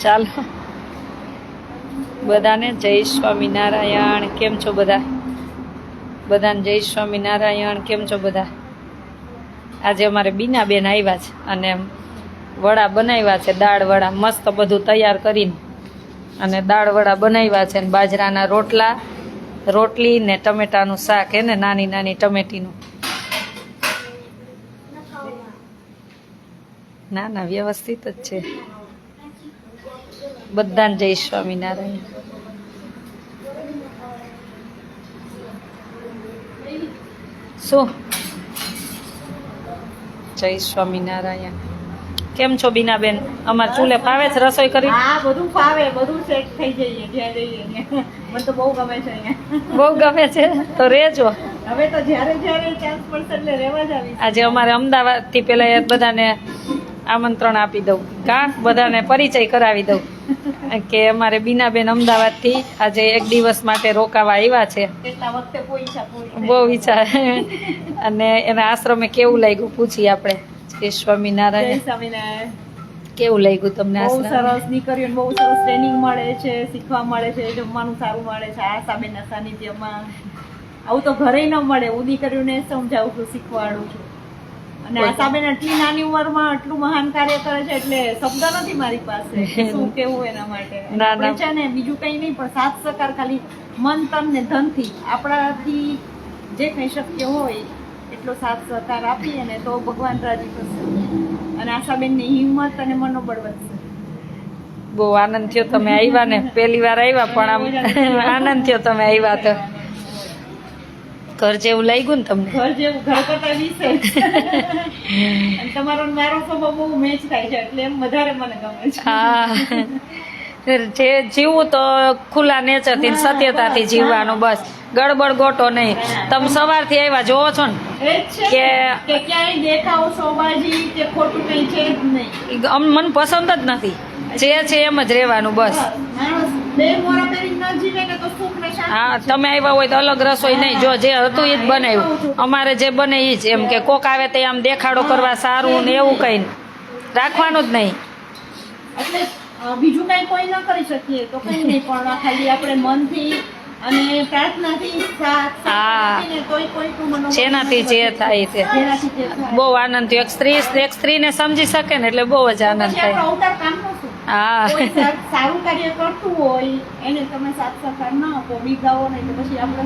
ચાલો બધાને જય સ્વામિનારાયણ. કેમ છો બધા? બધાને જય સ્વામિનારાયણ. કેમ છો બધા? આજે અમારે બીનાબેન આવ્યા છે અને વડા બનાવ્યા છે, દાળ વડા મસ્ત બધું તૈયાર કરીને અને દાળ વડા બનાવ્યા છે ને બાજરાના રોટલા, રોટલી ને ટમેટાનું શાક હે ને નાની નાની ટમેટીનું. ના ના વ્યવસ્થિત જ છે. બધાને જય સ્વામિનારાયણ. શું જય સ્વામિનારાયણ. કેમ છો બીનાબેન? અમાર ચૂલે ફાવે છે રસોઈ કરી? હા બધું ફાવે, બધું સેટ થઈ જઈએ જ્યાં જઈએ. મને તો બહુ ગમે છે અહીંયા. બહુ ગમે છે તો રેજો. હવે તો જ્યારે જ્યારે ચાન્સ મળશે એટલે રહેવા જ આવીશ. આજે અમારે અમદાવાદ થી પેલા બધાને આમંત્રણ આપી દઉં, કા બધાને પરિચય કરાવી દઉં કે અમારે બીનાબેન અમદાવાદ થી આજે એક દિવસ માટે રોકાવા આવ્યા છે. એટલા વખતે કોઈ ઈચ્છા પૂરી બહુ ઈચ્છા અને એના આશ્રમે કેવું લાગ્યું પૂછીએ આપણે. જય સ્વામિનારાયણ. સ્વામિનારાયણ. કેવું લાગ્યું તમને બહુ આશ્રમ? સરસ દીકરીઓને બહુ સરસ ટ્રેનિંગ મળે છે, શીખવા મળે છે, જમવાનું સારું મળે છે. આ સાબેનના સાનિધ્યમાં આવું તો ઘરે ન મળે. હું દીકરીઓને સમજાવું છું, શીખવાડું છું. અને આ સાબેન આટલી નાની ઉંમરમાં આટલું મહાન કાર્ય કરે છે એટલે શબ્દ નથી મારી પાસે શું કેવું એના માટે. આપણે છે ને બીજું કઈ નહીં પણ સાથ સહકાર ખાલી મન તન ને ધનથી આપણાથી જે કઈ શક્ય હોય એટલો સાથ સહકાર આપીએ ને તો ભગવાન રાજી થશે અને આશાબેનની હિંમત અને મનોબળ વધશે. બહુ આનંદ થયો તમે આવ્યા ને. પહેલી વાર આવ્યા પણ આમ આનંદ થયો તમે આવ્યા તો. ઘર જેવું લાગ્યું ને તમને? ઘર જેવું, ઘર કરતા વિશે. અને તમારો ને મારો સ્વભાવ બહુ મેચ થાય છે એટલે એમ વધારે મને ગમે છે. હા, જે જીવવું તો ખુલ્લા નેચરથી ને સત્યતાથી જીવવાનું, બસ ગડબડ ગોટો નહીં. તમે સવારથી આવ્યા જોવો છો ને એ જ છે કે ક્યાંય દેખાવો શોભાજી કે ખોટું કઈ છે જ નહીં. મને પસંદ જ નથી. જે છે એમ જ રહેવાનું બસ. માણસ બે મોરા પહેરીને ન જીવે ને તો સુખ ને શાંતિ. હા, તમે આવ્યા હોય તો અલગ રસોઈ નહીં, જો જે હતું એ જ બનાવ્યું. અમારે જે બને એ જ, એમ કે કોક આવે તે આમ દેખાડો કરવા સારું ને એવું કઈ રાખવાનું જ નહીં. એટલે બીજું કઈ કોઈ ન કરી શકીએ તો કઈ નહીં, પણ આ ખાલી આપણે મનથી અને પ્રાર્થનાથી સાથ આપીને તોય કોઈનું મનોબળ જેનાથી જે થાય તે. જેનાથી જે થાય. બહુ આનંદ થયો. એક સ્ત્રીને સમજી શકે ને એટલે બહુ જ આનંદ પછી થાય. આપણો અવતાર કામનો શું? હા, કોઈ સારું કાર્ય કરતું હોય એને તમે સાથ સહકાર ન આપો, બીગાવો નહીં તો પછી આપણે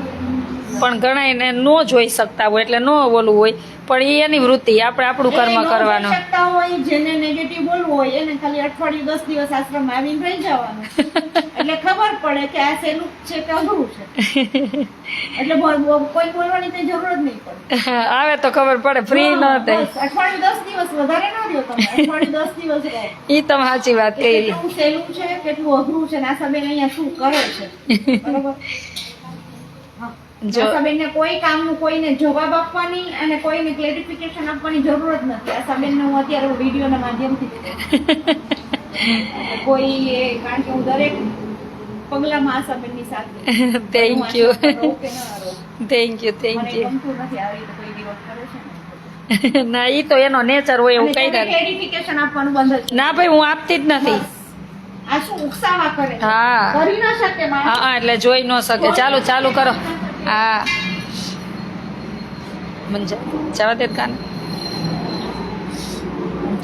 પણ ઘણા એને ન જોઈ શકતા હોય એટલે ન બોલવું હોય, પણ એ એની વૃત્તિ, આપણે આપણું કર્મ કરવાનું. શકતા હોય જેને નેગેટિવ બોલવું હોય એને ખાલી અઠવાડિયું 10 દિવસ આશ્રમમાં આવીને રહી જવાનું એટલે ખબર પડે કે આ સહેલું છે કે અઘરું છે. એટલે કોઈ બોલવાની કઈ જરૂર જ નહીં પડે. આવે તો ખબર પડે, ફ્રી ન થાય. અઠવાડિયું 10 દિવસ વધારે ન રહ્યો તમે, અઠવાડિયું 10 દિવસ રહો. એ તમે સાચી વાત કહી. કેટલું સહેલું છે, કેટલું અઘરું છે, આશાબેન અહીંયા શું કરે છે. બરોબર. આશાબેનને કોઈ કામનું કોઈને જવાબ આપવાની અને કોઈને ક્લેરિફિકેશન આપવાની જરૂર જ નથી. આશાબેનને હું અત્યારે વિડીયોના માધ્યમથી કોઈ કારણ કે હું દરેક પગલામાં આશાબેનની સાથે. Thank you, thank you, thank you. ગમતું નથી આવી રીતે કોઈ દિવસ કરે છે ને. ના, ઈ તો એનો નેચર હોય એવું કઈ નથી. ક્લેરિફિકેશન આપવાનું બંધ જ. ના ભાઈ, હું આપતી જ નથી. આ શું ઉકસાવા કરે છે? હા, કરી ન શકે માણસ. હા, એટલે જોઈ ન શકે. ચાલુ કરો. હા, મંજા જવા દે કાન.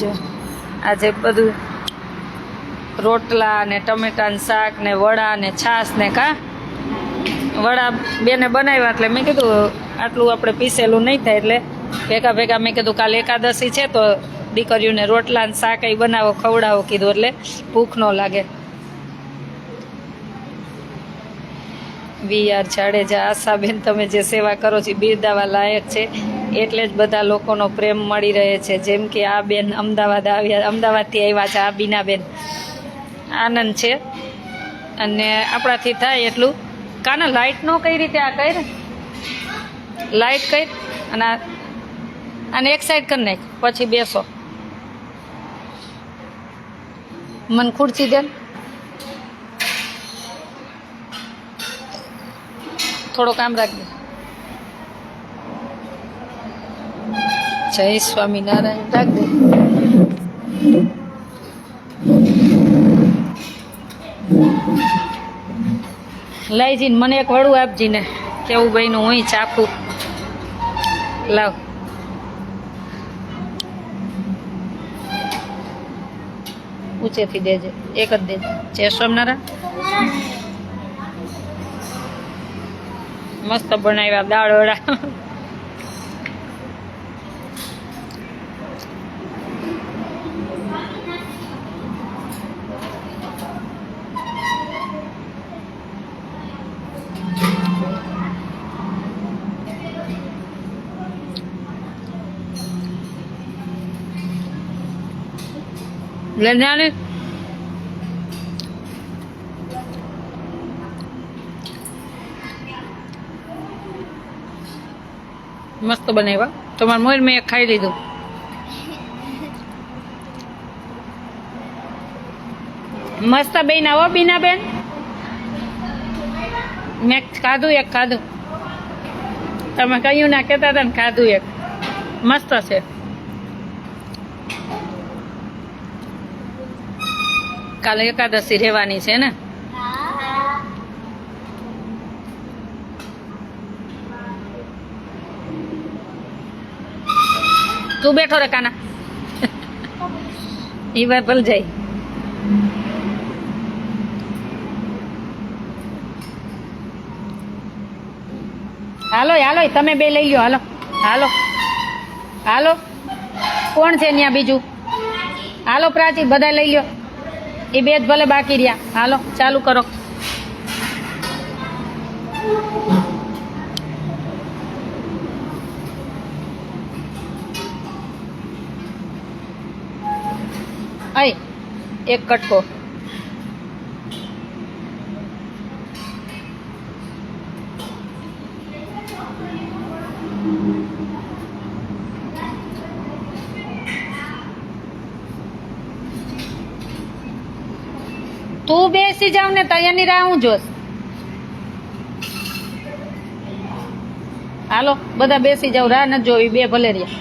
જો આજે બધું રોટલા ને ટમેટાનું શાક ને વડા ને છાશ ને કા વડા બેને બનાવ્યા એટલે મેં કીધું આટલું આપણે પીસેલું નહીં થાય એટલે ભેગા મેં કીધું કાલે એકાદશી છે તો દીકરીઓને રોટલા ને શાક એ બનાવો, ખવડાવો કીધું એટલે ભૂખ ન લાગે. We are Jadeja. આશાબેન, તમે જે સેવા કરો છો બિરદાવા લાયક છે. એટલે જ બધા લોકોનો પ્રેમ મળી રહે છે. જેમ કે આ બેન અમદાવાદથી આવ્યા છે, આ બીનાબેન. આનંદ છે અને આપણાથી થાય એટલું. કાના લાઇટ નો કઈ રીતે આ કઈ લાઇટ કઈ અને આને એક સાઈડ કરી નાખ, પછી બેસો. મને ખુરશી દે, થોડો કામ રાખજે. જય સ્વામિનારાયણ રાખ દે. લઈ જઈને મને એક વડું આપજી ને કેવું બન્યું હું ચાખું. લાવ ઊંચેથી દેજે, એક જ દેજે. જય સ્વામિનારાયણ. મસ્ત બનાવ્યા દાળ વડા. લેનાને મસ્ત બનાવ્યા. તમારા મોર મેં એક ખાઈ લીધું. મસ્ત બેન આવો બીના બેન. મેં ખાધું એક ખાધું. તમે કહ્યું ના કહેતા હતા ને ખાધું એક. મસ્ત છે. કાલે એકાદશી રહેવાની છે ને. તું બેઠો રે કાના. ઈ વાર ભલ જાય. હાલો હાલો તમે બે લઈ લ્યો. હાલો હાલો હાલો. કોણ છે ત્યાં બીજું? હાલો પ્રાચી બધા લઈ લ્યો. એ બે જ ભલે બાકી રહ્યા. હાલો ચાલુ કરો. આય એક કટકો. તું બેસી જાવ ને તૈયારની રાહ હું જોશ. હાલો બધા બેસી જાવ. રાહ નથી જોવી. બે ભલે રહ્યા.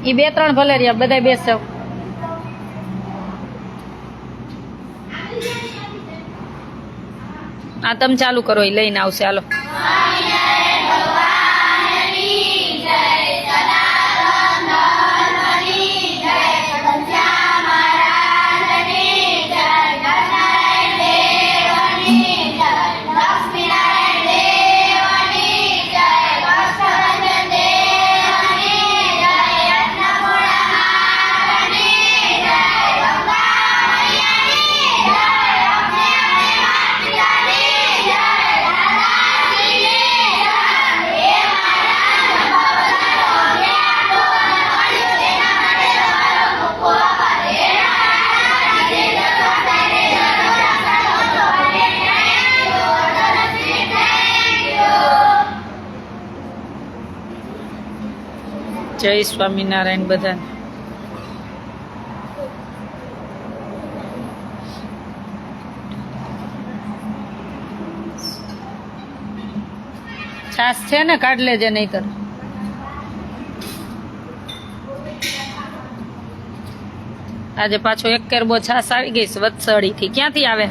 એ બે ત્રણ ભલે રહ્યા. બધા બેસ જાવ. આ તમે ચાલુ કરો. એ લઈને આવશે. હાલો જય સ્વામિનારાયણ બધાને. છાસ છે ને કાઢ લેજે નહીતર. આજે પાછો એક કેરબો છાસ આવી ગઈ છે વત્સળી થી. ક્યાંથી આવે?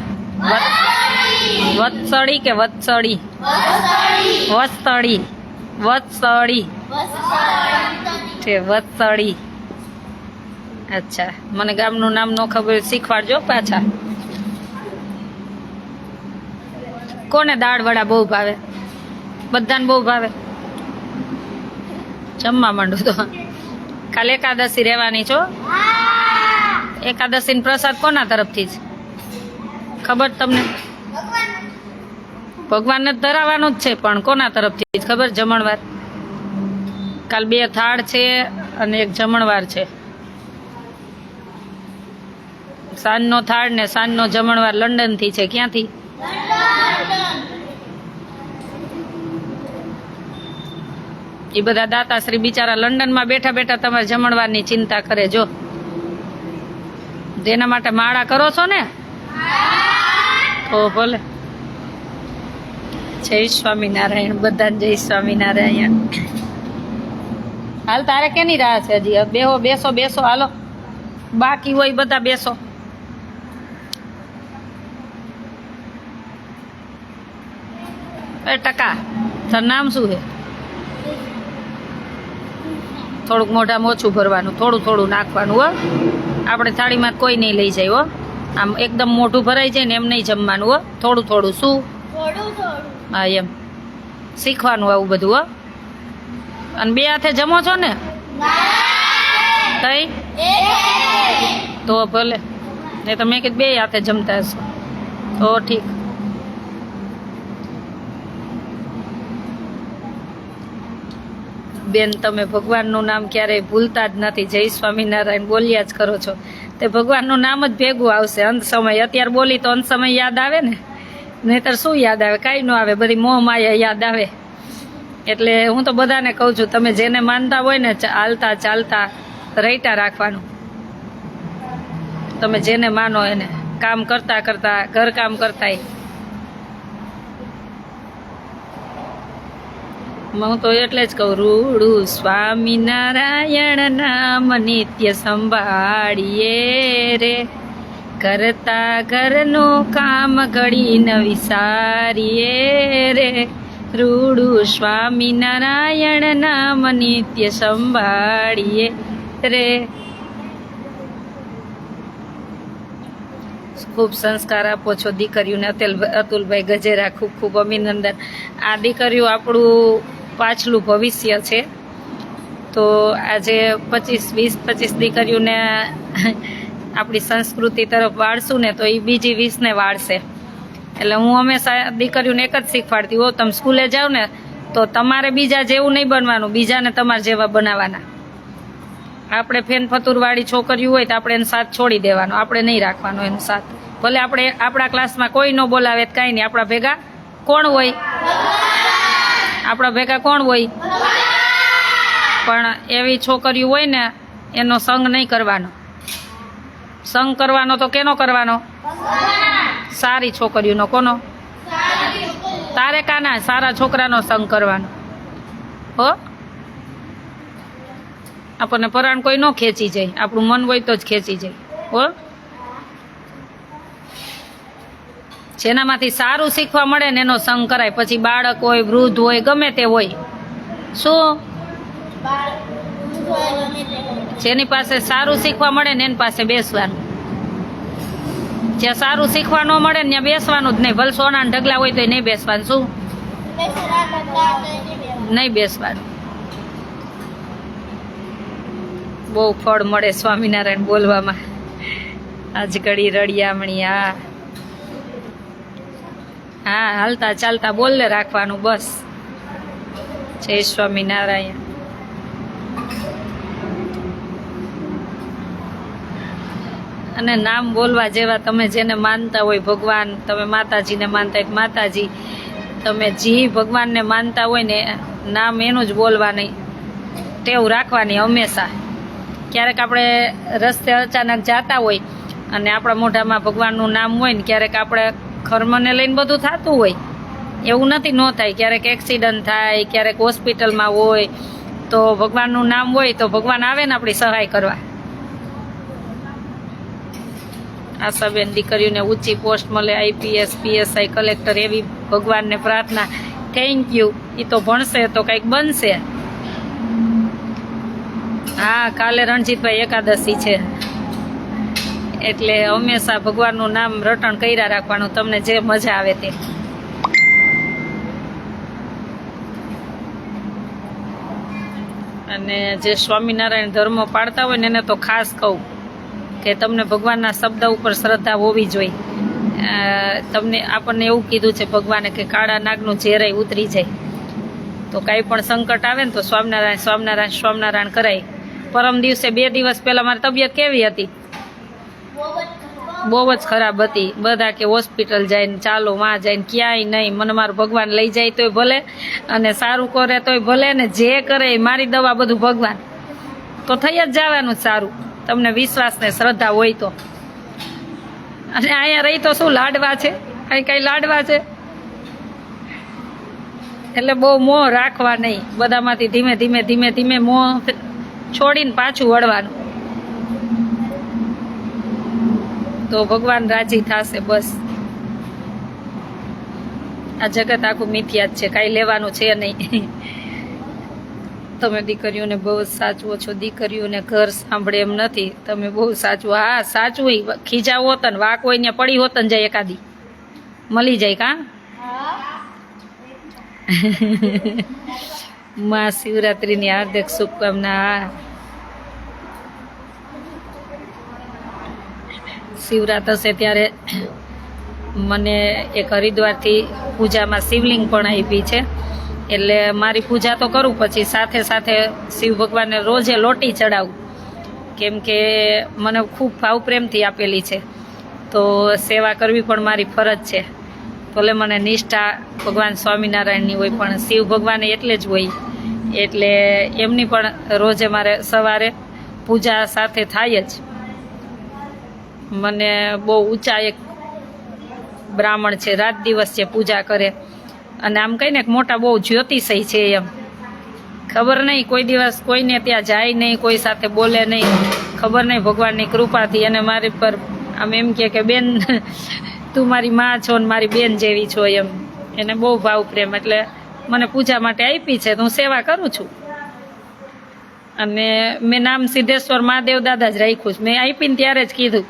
વત્સળી કે વત્સળી? વત્સળી. વત્સળી છે. વત્સળી. અચ્છા મને ગામનું નામ ન ખબર. શીખવાડજો પાછા. કોને દાળ વડા બહુ ભાવે? બધાને બહુ ભાવે. જમવા માંડું તો. કાલે એકાદશી રહેવાની છો. એકાદશી પ્રસાદ કોના તરફથી જ ખબર તમને? ભગવાનને જ ધરાવવાનું જ છે પણ કોના તરફથી જ ખબર? જમણવાર. કાલ 2 થાળ છે અને એક જમણવાર છે. સાંજનો થાળ ને સાંજનો જમણવાર લંડન થી છે. ક્યાંથી? એ બધા દાતાશ્રી બિચારા લંડનમાં બેઠા બેઠા તમારા જમણવારની ચિંતા કરે. જો જેના માટે માળા કરો છો ને તો ભલે. જય સ્વામિનારાયણ બધાને. જય સ્વામિનારાયણ. હાલ તારે કેની રાહ છે હજી? બેહો બેસો બેસો. હાલો બાકી હોય બધા બેસો. એ ટકા તારું નામ શું છે? થોડુંક મોઢામાં ઓછું ભરવાનું, થોડું થોડું નાખવાનું હો. આપણે થાળીમાં કોઈ નહીં લઈ જાય હો. આમ એકદમ મોઢું ભરાઈ જાય ને એમ નહીં જમવાનું હો. થોડું થોડું. શું? હા એમ શીખવાનું આવું બધું હો. અને બે હાથે જમો છો ને? તઈ તો ભલે, ને તો મેં કીધું બે હાથે જમતા હશો તો ઠીક. બેન તમે ભગવાનનું નામ ક્યારેય ભૂલતા જ નથી, જય સ્વામિનારાયણ બોલ્યા જ કરો છો. તે ભગવાનનું નામ જ ભેગું આવશે અંત સમય. અત્યારે બોલી તો અંત સમય યાદ આવે ને, નહીતર શું યાદ આવે? કાંઈ ન આવે, બધી મોહ માયા યાદ આવે. એટલે હું તો બધાને કહું છું, તમે જેને માનતા હોય ને હાલતા ચાલતા રહીટા રાખવાનું. તમે જેને માનો એને, કામ કરતા કરતા, ઘર કામ કરતાય. હું તો એટલે જ કહું, રૂડું સ્વામિનારાયણ નામ નિત્ય સંભાળીએ રે, કરતા ઘરનું કામ ઘડી ન વિસારીએ રે, રૂડું સ્વામિનારાયણ નામ નિત્ય સંભાળીએ રે. ખૂબ સંસ્કાર આપો છો દીકરીઓને. અતુલભાઈ ગજેરા, ખૂબ ખૂબ અભિનંદન. આ દીકરીઓ આપણું પાછલું ભવિષ્ય છે. તો આજે 20-25 દીકરીઓને આપણી સંસ્કૃતિ તરફ વાળશું ને તો એ બીજી 20ને વાળશે. એટલે હું હંમેશા દીકરીઓને એક જ શીખવાડતી હો, તમે સ્કૂલે જાઓ ને તો તમારે બીજા જેવું નહીં બનવાનું, બીજાને તમારે જેવા બનાવવાના. આપણે ફેન ફતુરવાળી છોકરીઓ હોય તો આપણે એનો સાથ છોડી દેવાનો, આપણે નહીં રાખવાનો એનો સાથ. ભલે આપણે આપણા ક્લાસમાં કોઈ ન બોલાવે તો કાંઈ નહીં, આપણા ભેગા કોણ હોય? આપણા ભેગા કોણ હોય? પણ એવી છોકરીઓ હોય ને એનો સંગ નહીં કરવાનો. સંગ કરવાનો તો કેનો કરવાનો? સારી છોકરીઓનો. કોનો? તારે કાના સારા છોકરાનો સંગ કરવાનો હો. આપણને પરાણ કોઈ ન ખેંચી જાય, આપણું મન હોય તો જ ખેંચી જાય હો. જેનામાંથી સારું શીખવા મળે ને એનો સંગ કરાય. પછી બાળક હોય, વૃદ્ધ હોય, ગમે તે હોય. શું? જેની પાસે સારું શીખવા મળે ને એની પાસે બેસવાનું. જ્યાં સારું શીખવા ન મળે ને ત્યાં બેસવાનું જ નહીં. ભલે સોનાના ઢગલા હોય તો નહીં બેસવાનું. શું? નહીં બેસવાનું. બહુ ફળ મળે સ્વામિનારાયણ બોલવામાં. આજ ઘડી રળિયામણી. હા હા, હાલતા ચાલતા બોલે રાખવાનું બસ. જય સ્વામિનારાયણ. અને નામ બોલવા જેવા, તમે જેને માનતા હોય ભગવાન, તમે માતાજીને માનતા હોય માતાજી, તમે જી ભગવાનને માનતા હોય ને નામ એનું જ બોલવાની ટેવ રાખવાની હંમેશા. ક્યારેક આપણે રસ્તે અચાનક જતા હોય અને આપણા મોઢામાં ભગવાનનું નામ હોય ને, ક્યારેક આપણે કર્મને લઈને બધું થતું હોય, એવું નથી ન થાય. ક્યારેક એક્સિડન્ટ થાય, ક્યારેક હોસ્પિટલમાં હોય તો ભગવાનનું નામ હોય તો ભગવાન આવે ને આપણી સહાય કરવા. આશાબેન દીકરીઓને ઊંચી પોસ્ટ મળે, IPS, PSI, કલેક્ટર, એવી ભગવાનને પ્રાર્થના. Thank you. એ તો ભણશે તો કંઈક બનશે. હા, કાલે રણજીતભાઈ એકાદશી છે એટલે હંમેશા ભગવાનનું નામ રટણ કર્યા રાખવાનું, તમને જે મજા આવે તે. અને જે સ્વામિનારાયણ ધર્મ પાળતા હોય ને એને તો ખાસ કહું કે તમને ભગવાનના શબ્દ ઉપર શ્રદ્ધા હોવી જોઈએ. તમને આપણને એવું કીધું છે ભગવાને કે કાળા નાગનું ઝેરાય ઉતરી જાય. તો કાંઈ પણ સંકટ આવે ને તો સ્વામિનારાયણ સ્વામિનારાયણ સ્વામિનારાયણ કરાય. પરમ દિવસે 2 દિવસ પહેલાં મારી તબિયત કેવી હતી? બહુ જ ખરાબ હતી. બધા કે હોસ્પિટલ જઈને ચાલો, માં જઈને, ક્યાંય નહીં. મને મારું ભગવાન લઈ જાય તોય ભલે, અને સારું કરે તોય ભલે, ને જે કરે મારી દવા બધું ભગવાન. તો થઈ જ જવાનું સારું, તમને વિશ્વાસ ને શ્રદ્ધા હોય તો. અને અહીંયા રહી તો શું લાડવા છે? અહીં કઈ લાડવા છે? એટલે બહુ મોહ રાખવા નહીં. બધામાંથી ધીમે ધીમે ધીમે ધીમે મોહ છોડીને પાછું વળવાનું, તો ભગવાન રાજી થશે. બસ આ જગત આખું મિથ્યા જ છે, કાંઈ લેવાનું છે નહીં. તમે દીકરીઓને બહુ જ સાચવો છો, દીકરીઓને ઘર સાંભળે એમ નથી. તમે બહુ સાચું, હા સાચું. ખીજાવ હોત ને વાક હોય ને પડી હોત ને જાય એકાદી મળી જાય કા. મહાશિવરાત્રિની હાર્દિક શુભકામના. શિવરાત હશે ત્યારે મને એક હરિદ્વારથી પૂજામાં શિવલિંગ પણ આપી છે, એટલે મારી પૂજા તો કરું, પછી સાથે સાથે શિવ ભગવાનને રોજે લોટી ચડાવું, કેમ કે મને ખૂબ ભાવ પ્રેમથી આપેલી છે, તો સેવા કરવી પણ મારી ફરજ છે. ભલે મને નિષ્ઠા ભગવાન સ્વામિનારાયણની હોય, પણ શિવ ભગવાન એટલે જ હોય, એટલે એમની પણ રોજે મારે સવારે પૂજા સાથે થાય જ. મને બહુ ઊંચા એક બ્રાહ્મણ છે, રાત દિવસ છે પૂજા કરે, અને આમ કહીને એક મોટા બહુ જ્યોતિષય છે એમ. ખબર નહીં, કોઈ દિવસ કોઈને ત્યાં જાય નહીં, કોઈ સાથે બોલે નહીં, ખબર નહીં, ભગવાનની કૃપાથી. અને મારી પર આમ એમ કે બેન તું મારી માં છો ને મારી બેન જેવી છો એમ. એને બહુ ભાવ પ્રેમ, એટલે મને પૂજા માટે આપી છે તો હું સેવા કરું છું. અને મેં નામ સિદ્ધેશ્વર મહાદેવ દાદા જ રાખ્યું છે. મેં આપીને ત્યારે જ કીધું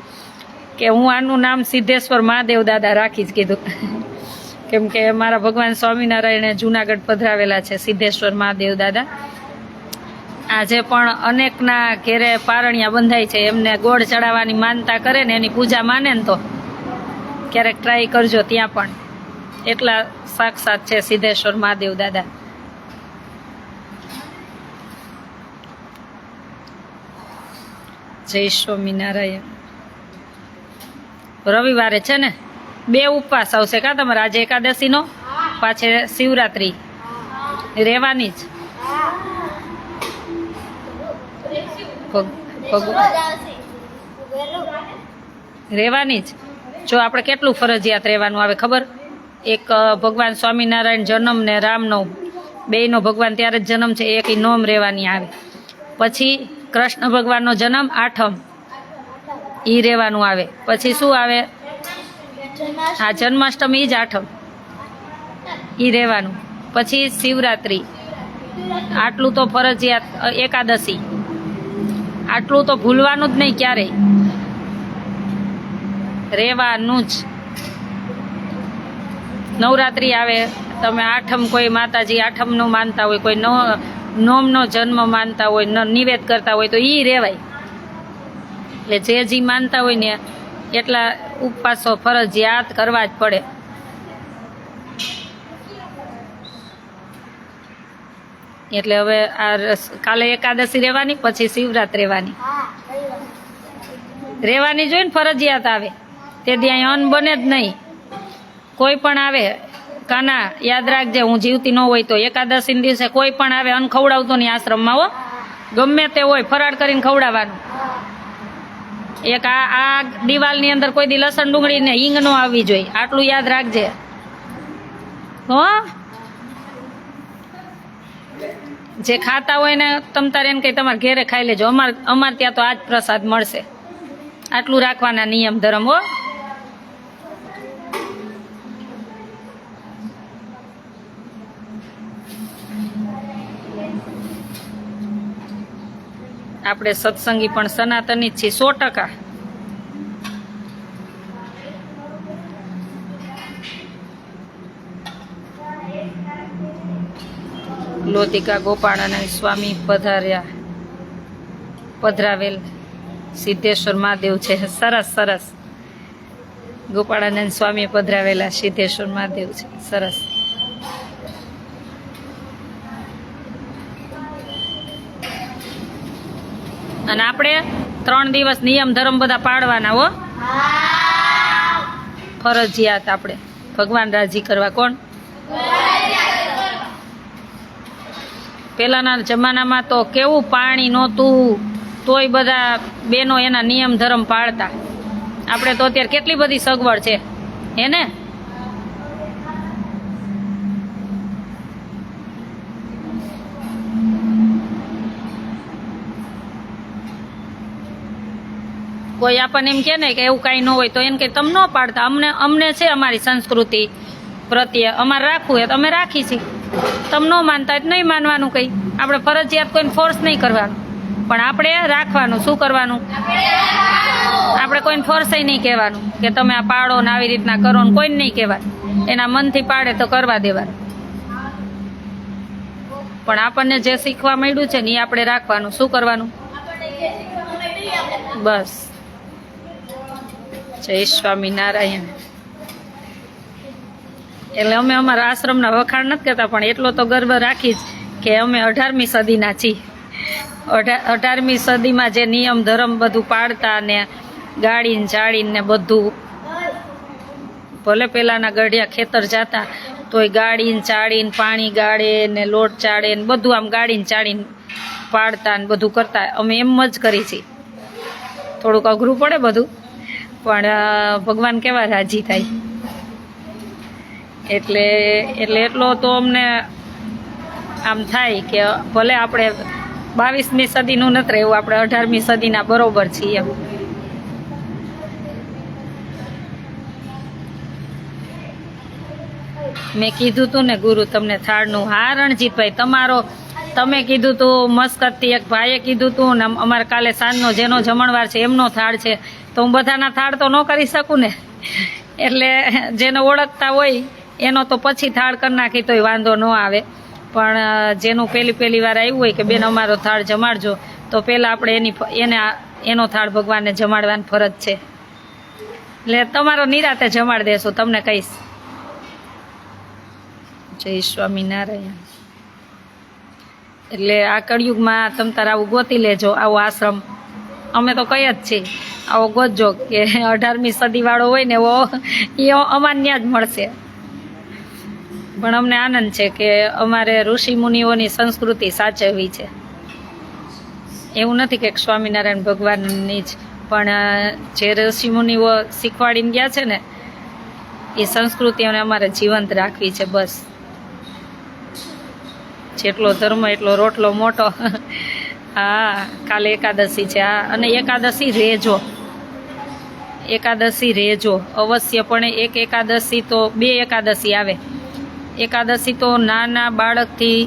કે હું આનું નામ સિદ્ધેશ્વર મહાદેવ દાદા રાખીશ કીધું, કેમ કે મારા ભગવાન સ્વામિનારાયણે જુનાગઢ પધરાવેલા છે સિદ્ધેશ્વર મહાદેવ દાદા. આજે પણ અનેકના ઘેરે પારણિયા બંધાય છે, એમને ગોળ ચડાવવાની માનતા કરે ને એની પૂજા માને ને તો ક્યારેક ટ્રાય કરજો, ત્યાં પણ એટલા સાક્ષાત છે સિદ્ધેશ્વર મહાદેવ દાદા. જય સ્વામિનારાયણ. રવિવારે છે ને 2 ઉપવાસ આવશે કા તમારે? આજે એકાદશીનો, પાછે શિવરાત્રી રહેવાની જ. રહેવાની જ. જો આપણે કેટલું ફરજિયાત રહેવાનું આવે ખબર? એક ભગવાન સ્વામિનારાયણ જન્મ ને રામનો બેયનો ભગવાન ત્યારે જ જન્મ છે, એક નોમ રહેવાની આવે. પછી કૃષ્ણ ભગવાનનો જન્મ 8મ ઈ રહેવાનું આવે. પછી શું આવે? આ જન્માષ્ટમી જ 8મ ઈ રહેવાનું. પછી શિવરાત્રી, આટલું તો ફરજિયાત. એકાદશી, આટલું તો ભૂલવાનું જ નહીં ક્યારેય, રહેવાનું જ. નવરાત્રિ આવે, તમે 8મ કોઈ માતાજી 8મનો માનતા હોય, કોઈ નોમનો જન્મ માનતા હોય, નિવેદ કરતા હોય તો ઈ રહેવાય. એટલે જે માનતા હોય ને એટલા ઉપવાસો ફરજિયાત કરવા જ પડે. એટલે હવે આ કાલે એકાદશી રહેવાની, પછી શિવરાત રહેવાની. રહેવાની જોઈએ ને, ફરજિયાત આવે તે દી અહીં અન્ન બને જ નહીં. કોઈ પણ આવે કાના, યાદ રાખજે, હું જીવતી ન હોય તો એકાદશી દિવસે કોઈ પણ આવે અન્ન ખવડાવતો નહીં આશ્રમમાં હો, ગમે તે હોય ફરાળ કરીને ખવડાવવાનું. એક આ દિવાલની અંદર કોઈ દી લસણ ડુંગળી ને હિંગ નો આવવી જોઈએ, આટલું યાદ રાખજે હો. જે ખાતા હોય ને તમ તારે એને કઈ તમારે ઘેરે ખાઈ લેજો, અમાર ત્યાં તો આજ પ્રસાદ મળશે. આટલું રાખવાના નિયમ ધર્મ હો. આપણે સત્સંગી પણ સનાતની જ છીએ 100%. લોધિકા ગોપાળાનંદ સ્વામી પધરાવેલ સિદ્ધેશ્વર મહાદેવ છે. સરસ સરસ. ગોપાળાનંદ સ્વામી પધરાવેલા સિદ્ધેશ્વર મહાદેવ છે. સરસ. અને આપણે 3 દિવસ નિયમ ધર્મ બધા પાડવાના હો, ફરજિયાત. આપણે ભગવાન રાજી કરવા. કોણ? પેલાના જમાનામાં તો કેવું પાણી નહોતું, તોય બધા બેનો એના નિયમ ધર્મ પાળતા. આપણે તો અત્યારે કેટલી બધી સગવડ છે એને. કોઈ આપણને એમ કે ને કે એવું કાંઈ ન હોય તો એને કે તમે ન પાડતા. અમને છે અમારી સંસ્કૃતિ, પ્રત્યે અમારે રાખવું હોય તો અમે રાખી છીએ. તમે ન માનતા હોય તો નહીં માનવાનું કંઈ. આપણે ફરજિયાત કોઈને ફોર્સ નહીં કરવાનું, પણ આપણે રાખવાનું. શું કરવાનું? આપણે કોઈને ફોર્સ નહીં કહેવાનું કે તમે આ પાડો ને આવી રીતના કરો ને, કોઈને નહીં કહેવાનું. એના મનથી પાડે તો કરવા દેવાનું. પણ આપણને જે શીખવા મળ્યું છે ને એ આપણે રાખવાનું. શું કરવાનું? બસ. જય સ્વામિનારાયણ. એટલે અમે અમારા આશ્રમના વખાણ નથી કરતા, પણ એટલો તો ગર્વ રાખી જ કે અમે 18મી સદીના છીએ. 18મી સદીમાં જે નિયમ ધર્મ બધું પાડતા ને ગાડીને ચાળીને ને બધું, ભલે પેલાના ગઢિયા ખેતર જાતા તોય ગાડીને ચાળીને પાણી ગાળે ને લોટ ચાળે ને બધું આમ ગાડીને ચાળીને પાડતા ને બધું કરતા. અમે એમ જ કરી છીએ. થોડુંક અઘરું પડે બધું, પણ ભગવાન કેવા રાજી થાય. એટલે એટલો તો અમને આમ થાય કે ભલે આપણે 22મી સદીનું નથી રહેવું, આપણે 18મી સદીના બરોબર છીએ એમ. મેં કીધું તું ને ગુરુ તમને થાળનું. હા રણજીતભાઈ, તમે કીધું તું, મસ્કતથી એક ભાઈએ કીધું તું ને અમારે કાલે સાંજનો જેનો જમણવાર છે એમનો થાળ છે, તો હું બધાના થાળ તો ન કરી શકું ને. એટલે જેને ઓળખતા હોય એનો તો પછી થાળ કરી નાખી તોય વાંધો ન આવે, પણ જેનું પહેલી વાર આવ્યું હોય કે બેન અમારો થાળ જમાડજો, તો પહેલાં આપણે એનો થાળ ભગવાનને જમાડવાની ફરજ છે. એટલે તમારો નિરાતે જમાડ દેશું, તમને કહીશ. જય સ્વામિનારાયણ. એટલે આ કળિયુગમાં તમ તાર આવું ગોતી લેજો, આવો આશ્રમ. અમે તો કહી જ છીએ આવો ગોતજો, કે 18મી સદીવાળો હોય ને એવો એ અમાન્ય જ મળશે. પણ અમને આનંદ છે કે અમારે ઋષિ મુનિઓની સંસ્કૃતિ સાચવવી છે. એવું નથી કે સ્વામિનારાયણ ભગવાનની જ, પણ જે ઋષિ મુનિઓ શીખવાડીને ગયા છે ને એ સંસ્કૃતિઓને અમારે જીવંત રાખવી છે. બસ. જેટલો ધર્મ એટલો રોટલો મોટો. હા, કાલે એકાદશી છે. હા, અને એકાદશી રહેજો અવશ્યપણે. એક એકાદશી તો 2 એકાદશી આવે. એકાદશી તો નાના બાળકથી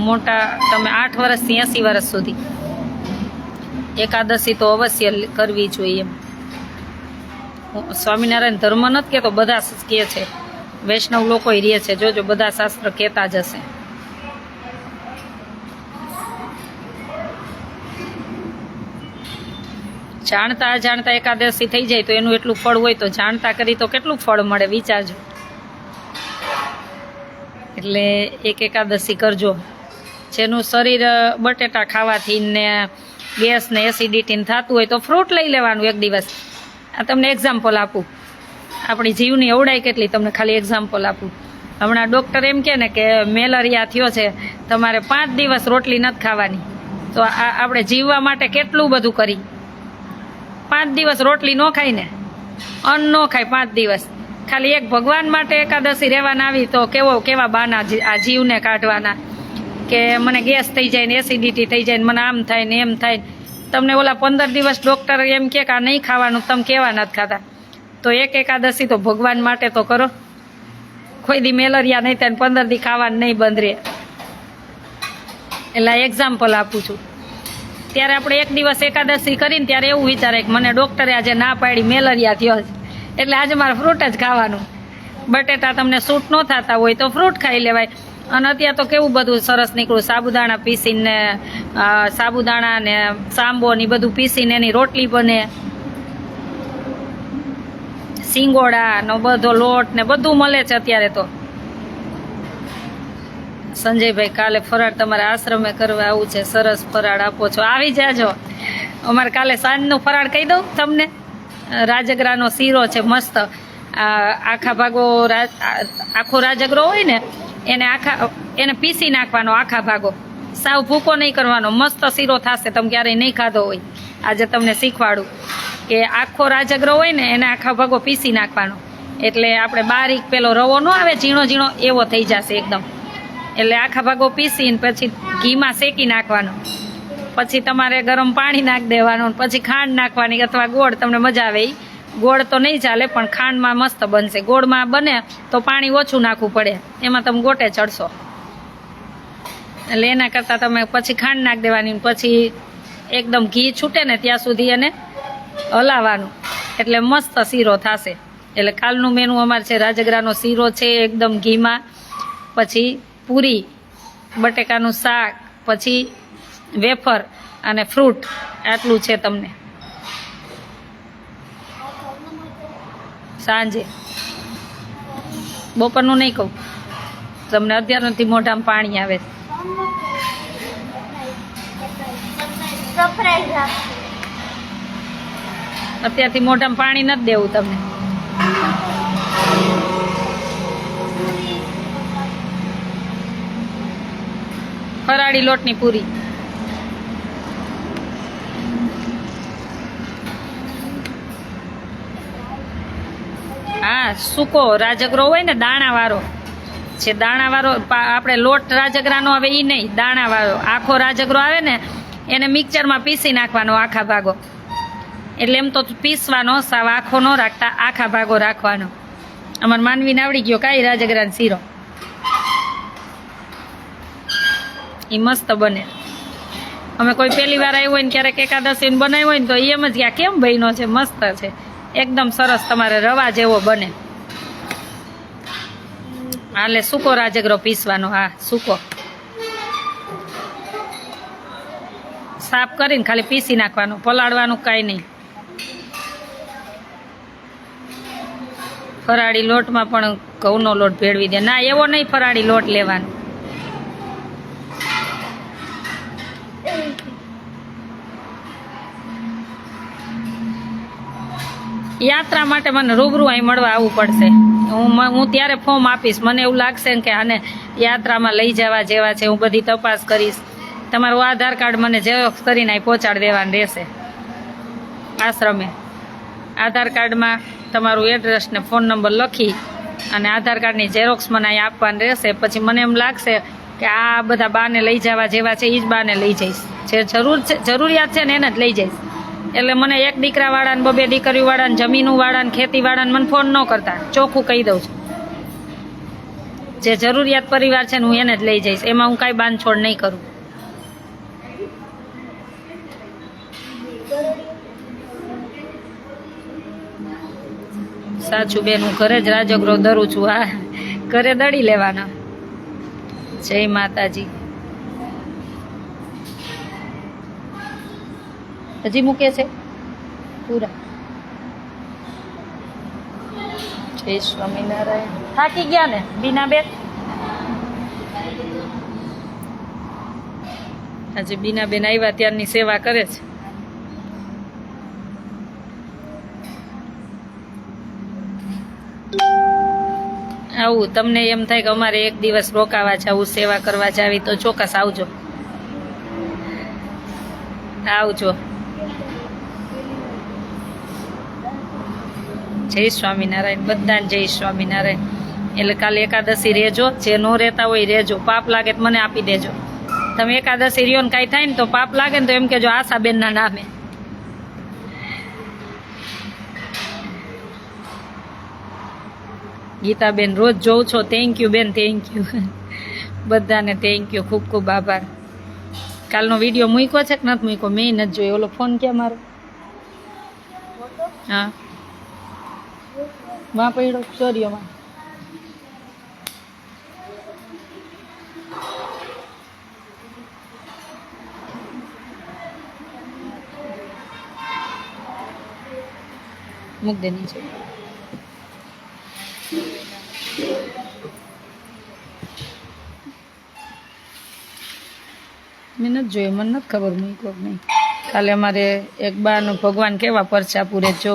મોટા, તમે 8 વર્ષથી 80 વર્ષ સુધી એકાદશી તો અવશ્ય કરવી જોઈએ એમ. સ્વામિનારાયણ ધર્મ નથી કહેતો, બધા કહે છે. વૈષ્ણવ લોકો રહે છે, જોજો બધા શાસ્ત્ર કહેતા જ હશે. જાણતા અજાણતા એકાદશી થઈ જાય તો એનું એટલું ફળ હોય, તો જાણતા કરી તો કેટલું ફળ મળે વિચારજો. એટલે એક એકાદશી કરજો. જેનું શરીર બટેટા ખાવાથી ને ગેસ ને એસિડિટી થતું હોય તો ફ્રૂટ લઈ લેવાનું એક દિવસ. આ તમને એક્ઝામ્પલ આપું, આપણી જીવની અવડાઈ કેટલી, તમને ખાલી એક્ઝામ્પલ આપું. હમણાં ડૉક્ટર એમ કહે ને કે મેલેરિયા થયો છે, તમારે 5 દિવસ રોટલી નથી ખાવાની. તો આપણે જીવવા માટે કેટલું બધું કરી. 5 દિવસ રોટલી ન ખાય ને, અન્ન ન ખાય 5 દિવસ, ખાલી એક ભગવાન માટે એકાદશી રહેવાના આવી તો કેવા બાના આ જીવને કાઢવાના કે મને ગેસ થઈ જાય ને એસિડિટી થઈ જાય ને મને આમ થાય ને એમ થાય. તમને ઓલા 15 દિવસ ડૉક્ટર એમ કે આ નહીં ખાવાનું, તમે કેવા નથી ખાતા. તો એક એકાદશી તો ભગવાન માટે તો કરો. કોઈ દી મેલેરિયા નહીં થાય ને 15 દી ખાવાનું નહીં બંધ રહે. એટલે એક્ઝામ્પલ આપું છું. ત્યારે આપણે એક દિવસ એકાદશી કરીને ત્યારે એવું વિચારે કે મને ડૉક્ટરે આજે ના પાડી, મેલેરિયા થયો છે, એટલે આજે મારે ફ્રૂટ જ ખાવાનું. બટેટા તમને સૂટ ન થતા હોય તો ફ્રૂટ ખાઈ લેવાય. અને અત્યારે તો કેવું બધું સરસ નીકળ્યું, સાબુદાણા પીસીને, સાબુદાણા ને સાંબો ને બધું પીસીને એની રોટલી બને, સિંગોડાનો બધો લોટ ને બધું મળે છે અત્યારે તો. સંજયભાઈ, કાલે ફરાળ તમારા આશ્રમે કરવા આવું છે, સરસ ફરાળ આપો છો, આવી જાજો. અમારે કાલે સાંજનું ફરાળ કહી દઉં તમને. રાજગરાનો શીરો છે મસ્ત. આખો રાજગરો હોય ને એને પીસી નાખવાનો, આખા ભાગો, સાવ ભૂકો નહીં કરવાનો. મસ્ત શીરો થશે, તમે ક્યારેય નહીં ખાધો હોય. આજે તમને શીખવાડું કે આખો રાજગરો હોય ને એને આખા ભાગો પીસી નાખવાનો, એટલે આપણે બારીક પેલો રવો ન આવે ઝીણો ઝીણો એવો થઈ જશે એકદમ. એટલે આખા ભાગો પીસીને પછી ઘીમાં શેકી નાખવાનો, પછી તમારે ગરમ પાણી નાખી દેવાનું, પછી ખાંડ નાખવાની અથવા ગોળ, તમને મજા આવે એ ગોળ તો નહીં ચાલે, પણ ખાંડમાં મસ્ત બનશે. ગોળમાં બને તો પાણી ઓછું નાખવું પડે, એમાં તમે ગોટે ચડશો. એટલે એના કરતાં તમે પછી ખાંડ નાખી દેવાની, પછી એકદમ ઘી છૂટે ને ત્યાં સુધી એને હલાવવાનું, એટલે મસ્ત શીરો થશે. એટલે કાલનું મેનુ અમારે છે રાજગરાનો શીરો છે એકદમ ઘીમાં, પછી પૂરી, બટેકાનું શાક, પછી વેફર અને ફ્રૂટ. આટલું છે તમને સાંજે. બપોરનું નહીં કહું તમને, અત્યારથી મોઢામાં પાણી આવે. અત્યારથી મોઢામાં પાણી નથી દેવું તમને. ફરાળી લોટની પૂરી. હા, સૂકો રાજગરો હોય ને દાણાવાળો છે, દાણાવાળો આપણે લોટ રાજગરાનો આવે એ નહીં, દાણાવાળો આખો રાજગરો આવે ને એને મિક્સરમાં પીસી નાખવાનો આખા ભાગો. એટલે એમ તો પીસવાનો, સાવ આખો ન રાખતા, આખા ભાગો રાખવાનો. અમારે માનવીને આવડી ગયો કાંઈ રાજગરાનો શીરો. એ મસ્ત બને. અમે કોઈ પહેલી વાર આવ્યો હોય ને ક્યારેક એકાદશીને બનાવ્યો હોય ને તો એમ જ આ કેમ બન્યો છે, મસ્ત છે એકદમ સરસ. તમારે રવા જેવો બને. હાલે સૂકો રાજગરો પીસવાનો. હા, સૂકો સાફ કરીને ખાલી પીસી નાખવાનું, પલાળવાનું કાંઈ નહીં. ફરાળી લોટમાં પણ ઘઉંનો લોટ ભેળવી દે. ના, એવો નહીં ફરાળી લોટ લેવાનો. યાત્રા માટે મને રૂબરૂ અહીં મળવા આવવું પડશે. હું ત્યારે ફોર્મ આપીશ. મને એવું લાગશે કે આને યાત્રામાં લઈ જવા જેવા છે, હું બધી તપાસ કરીશ. તમારું આધાર કાર્ડ મને ઝેરોક્સ કરીને અહીં પહોંચાડી દેવાનું રહેશે આશ્રમે. આધાર કાર્ડમાં તમારું એડ્રેસ ને ફોન નંબર લખી અને આધાર કાર્ડની ઝેરોક્સ મને અહીં આપવાનું રહેશે. પછી મને એમ લાગશે કે આ બધા બાને લઈ જવા જેવા છે, એ જ બાને લઈ જઈશ. જે જરૂરિયાત છે ને એને જ લઈ જઈશ. એટલે મને એક દીકરાવાળાને, બબે દીકરીવાળાને, જમીનવાળાને, ખેતીવાળાને મને ફોન ન કરતા, ચોખ્ખું કહી દઉં છું. જે જરૂરિયાત પરિવાર છે ને હું એને જ લઈ જઈશ. એમાં હું કાંઈ બાંધછોડ નહીં કરું. સાચું બેન, હું ઘરે જ રાજગરો દરું છું. હા, ઘરે દળી લેવાના. જય માતાજી. હજી મૂકે છે પૂરા. જય સ્વામિનારાયણ. થાકી ગયા ને બીનાબેન? આજે બીનાબેન આવ્યા ત્યારની સેવા કરે છે. આવું તમને એમ થાય કે અમારે એક દિવસ રોકાવા જવું, સેવા કરવા જાવી, તો ચોક્કસ આવજો. આવજો. જય સ્વામિનારાયણ. બધાને જય સ્વામિનારાયણ. એટલે કાલે એકાદશી રહેજો. જે ન રહેતા હોય રહેજો. પાપ લાગે તો મને આપી દેજો. તમે એકાદશી રહ્યો ને કાંઈ થાય ને તો પાપ લાગે ને તો એમ કહેજો આશાબેનના નામે. ગીતાબેન રોજ જોઉં છો. થેન્ક યુ બેન, થેન્ક યુ. બધાને થેન્ક યુ, ખૂબ ખૂબ આભાર. કાલનો વિડીયો મૂક્યો છે કે નથી મૂક્યો? મેં નથી જોયો. ઓલો ફોન ક્યાં મારો? હા, વાં પડ્યો ચોરીઓમાં. મૂક દે નીચે. મેં નથી જોયું, મને નથી ખબર મૂક્યો કે નહીં. કાલે અમારે એક બાનું ભગવાન કેવા પરચા પૂરે જો.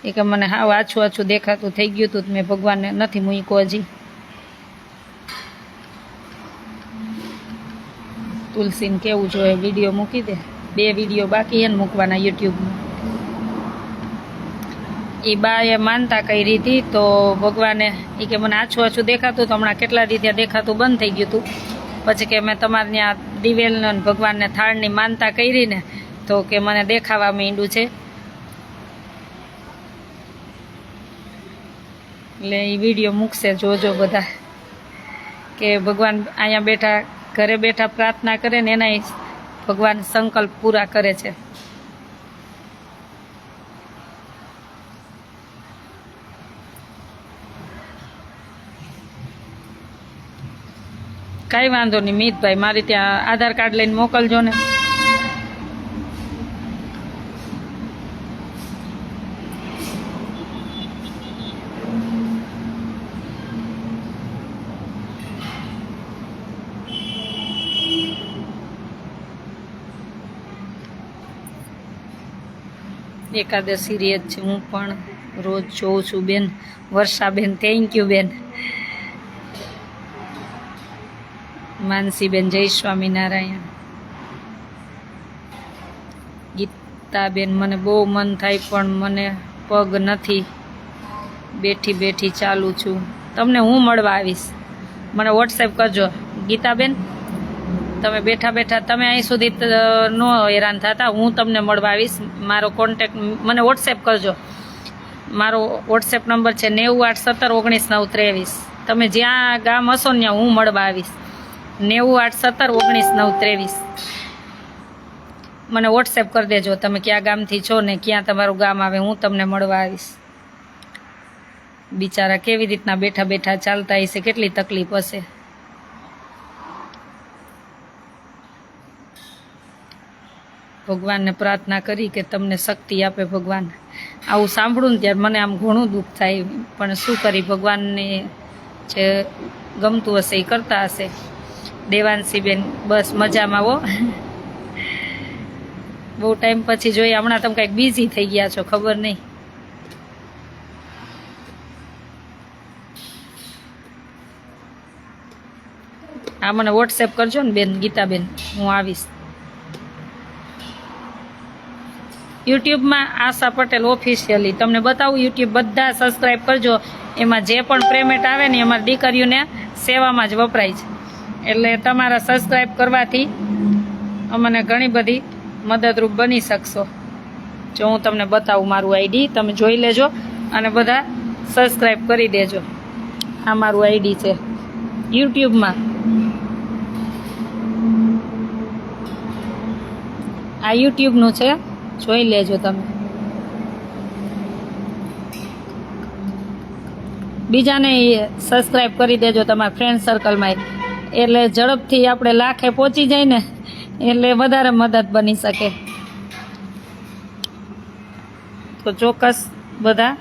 એ કે મને હાવ આછું આછું દેખાતું થઈ ગયું હતું, મેં ભગવાનને નથી મૂક્યો હજી. તુલસીને કેવું જોઈએ વિડીયો મૂકી દે. 2 વિડીયો બાકી એને મૂકવાના યુટ્યુબમાં. એ બાએ માનતા કરી હતી તો ભગવાને એ કે મને આછું આછું દેખાતું તો હમણાં કેટલા દી ત્યાં દેખાતું બંધ થઈ ગયું હતું. પછી કે મેં તમારે ત્યાં દિવેલને ભગવાનને થાળની માનતા કરી ને તો કે મને દેખાવા માંડ્યું છે. એટલે એ વિડીયો મૂકશે, જોજો બધા કે ભગવાન અહીંયા બેઠા ઘરે બેઠા પ્રાર્થના કરે ને એના ભગવાન સંકલ્પ પૂરા કરે છે. કાંઈ વાંધો નહીં મિતભાઈ, મારી ત્યાં આધાર કાર્ડ લઈને મોકલજો ને. એકાદશી રેત છે, હું પણ રોજ જોઉં છું બેન. વર્ષાબેન થેન્ક યુ બેન. માનસીબેન જય સ્વામિનારાયણ. ગીતાબેન મને બહુ મન થાય પણ મને પગ નથી, બેઠી બેઠી ચાલું છું. તમને હું મળવા આવીશ, મને વોટ્સએપ કરજો ગીતાબેન. તમે બેઠા બેઠા તમે અહીં સુધી ન હેરાન થતા, હું તમને મળવા આવીશ. મારો કોન્ટેક્ટ મને વોટ્સએપ કરજો. મારો વોટ્સએપ નંબર છે 981719 923. તમે જ્યાં ગામ હશો ને ત્યાં હું મળવા આવીશ. 981719 923. મને વોટ્સએપ કરી દેજો તમે ક્યાં ગામથી છો ને ક્યાં તમારું ગામ આવે, હું તમને મળવા આવીશ. બિચારા કેવી રીતના બેઠા બેઠા ચાલતા હશે, કેટલી તકલીફ હશે. ભગવાનને પ્રાર્થના કરી કે તમને શક્તિ આપે ભગવાન. આવું સાંભળું ને ત્યારે મને આમ ઘણું દુઃખ થાય, પણ શું કરી, ભગવાનને જે ગમતું હશે એ કરતા હશે. દેવાંશીબેન બસ મજામાં હો. બહુ ટાઈમ પછી જોઈએ. હમણાં તમે કંઈક બિઝી થઈ ગયા છો, ખબર નહીં. આ મને વોટ્સએપ કરજો ને બેન ગીતાબેન, હું આવીશ. યુટ્યુબમાં આશા પટેલ ઓફિશિયલી તમને બતાવું. યુટ્યુબ બધા સબસ્ક્રાઈબ કરજો. એમાં જે પણ પેમેન્ટ આવે ને એમાં દીકરીઓને સેવામાં જ વપરાય છે. એટલે તમારા સબસ્ક્રાઈબ કરવાથી અમને ઘણી બધી મદદરૂપ બની શકશો. જો હું તમને બતાવું મારું આઈડી, તમે જોઈ લેજો અને બધા સબસ્ક્રાઈબ કરી દેજો. આ મારું આઈડી છે યુટ્યુબમાં. આ યુટ્યુબનું છે, જોઈ લેજો તમે. બીજાને સબસ્ક્રાઈબ કરી દેજો તમારા ફ્રેન્ડ સર્કલમાં, એટલે ઝડપથી આપણે લાખે પહોંચી જાય ને એટલે વધારે મદદ બની શકે. તો ચોક્કસ બધા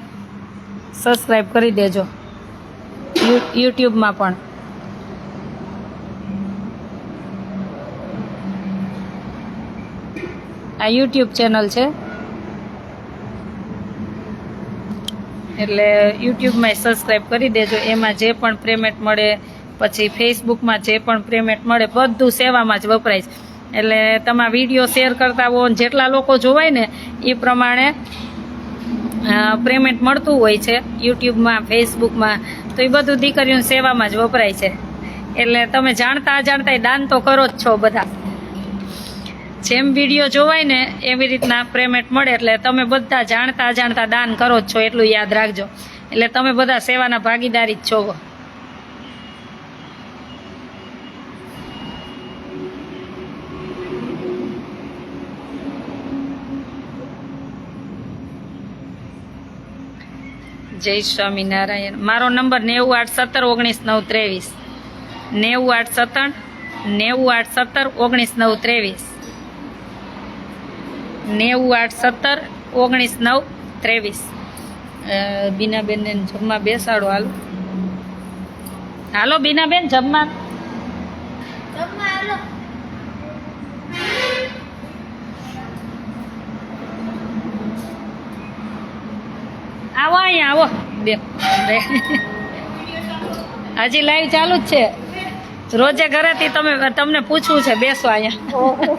સબસ્ક્રાઈબ કરી દેજો યુટ્યુબમાં પણ. આ યુટ્યુબ ચેનલ છે એટલે યુટ્યુબમાં સબસ્ક્રાઈબ કરી દેજો. એમાં જે પણ પેમેન્ટ મળે, પછી ફેસબુકમાં જે પણ પેમેન્ટ મળે, બધું સેવામાં જ વપરાય છે. એટલે તમે વિડીયો શેર કરતા હો, જેટલા લોકો જોવાય ને એ પ્રમાણે પેમેન્ટ મળતું હોય છે યુટ્યુબમાં, ફેસબુકમાં. તો એ બધું દીકરીઓની સેવામાં જ વપરાય છે. એટલે તમે જાણતા અજાણતા દાન તો કરો જ છો બધા. જેમ વિડીયો જોવાય ને એવી રીતના પેમેન્ટ મળે, એટલે તમે બધા જાણતા અજાણતા દાન કરો જ છો, એટલું યાદ રાખજો. એટલે તમે બધા સેવાના ભાગીદારી જ છો. જય સ્વામિનારાયણ. મારો નંબર 981719 923. 981719 923. બીનાબેનને જમવા બેસાડો. હાલો હાલો બીનાબેન, જમવા આવો, અહીંયા આવો બેન. હજી લાઈવ ચાલુ જ છે. રોજે ઘરેથી તમને પૂછવું છે, બેસો અહીંયા.